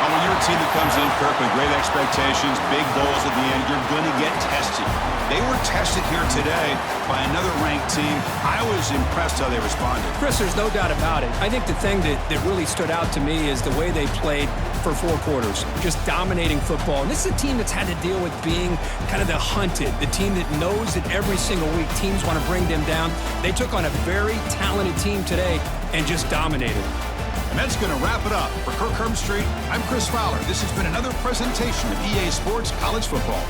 When you're a team that comes in, Kirk, with great expectations, big goals at the end, you're going to get tested. They were tested here today by another ranked team. I was impressed how they responded. Chris, there's no doubt about it. I think the thing that really stood out to me is the way they played for 4 quarters, just dominating football. And this is a team that's had to deal with being kind of the hunted, the team that knows that every single week teams want to bring them down. They took on a very talented team today and just dominated. And that's going to wrap it up. For Kirk Street, I'm Chris Fowler. This has been another presentation of EA Sports College Football.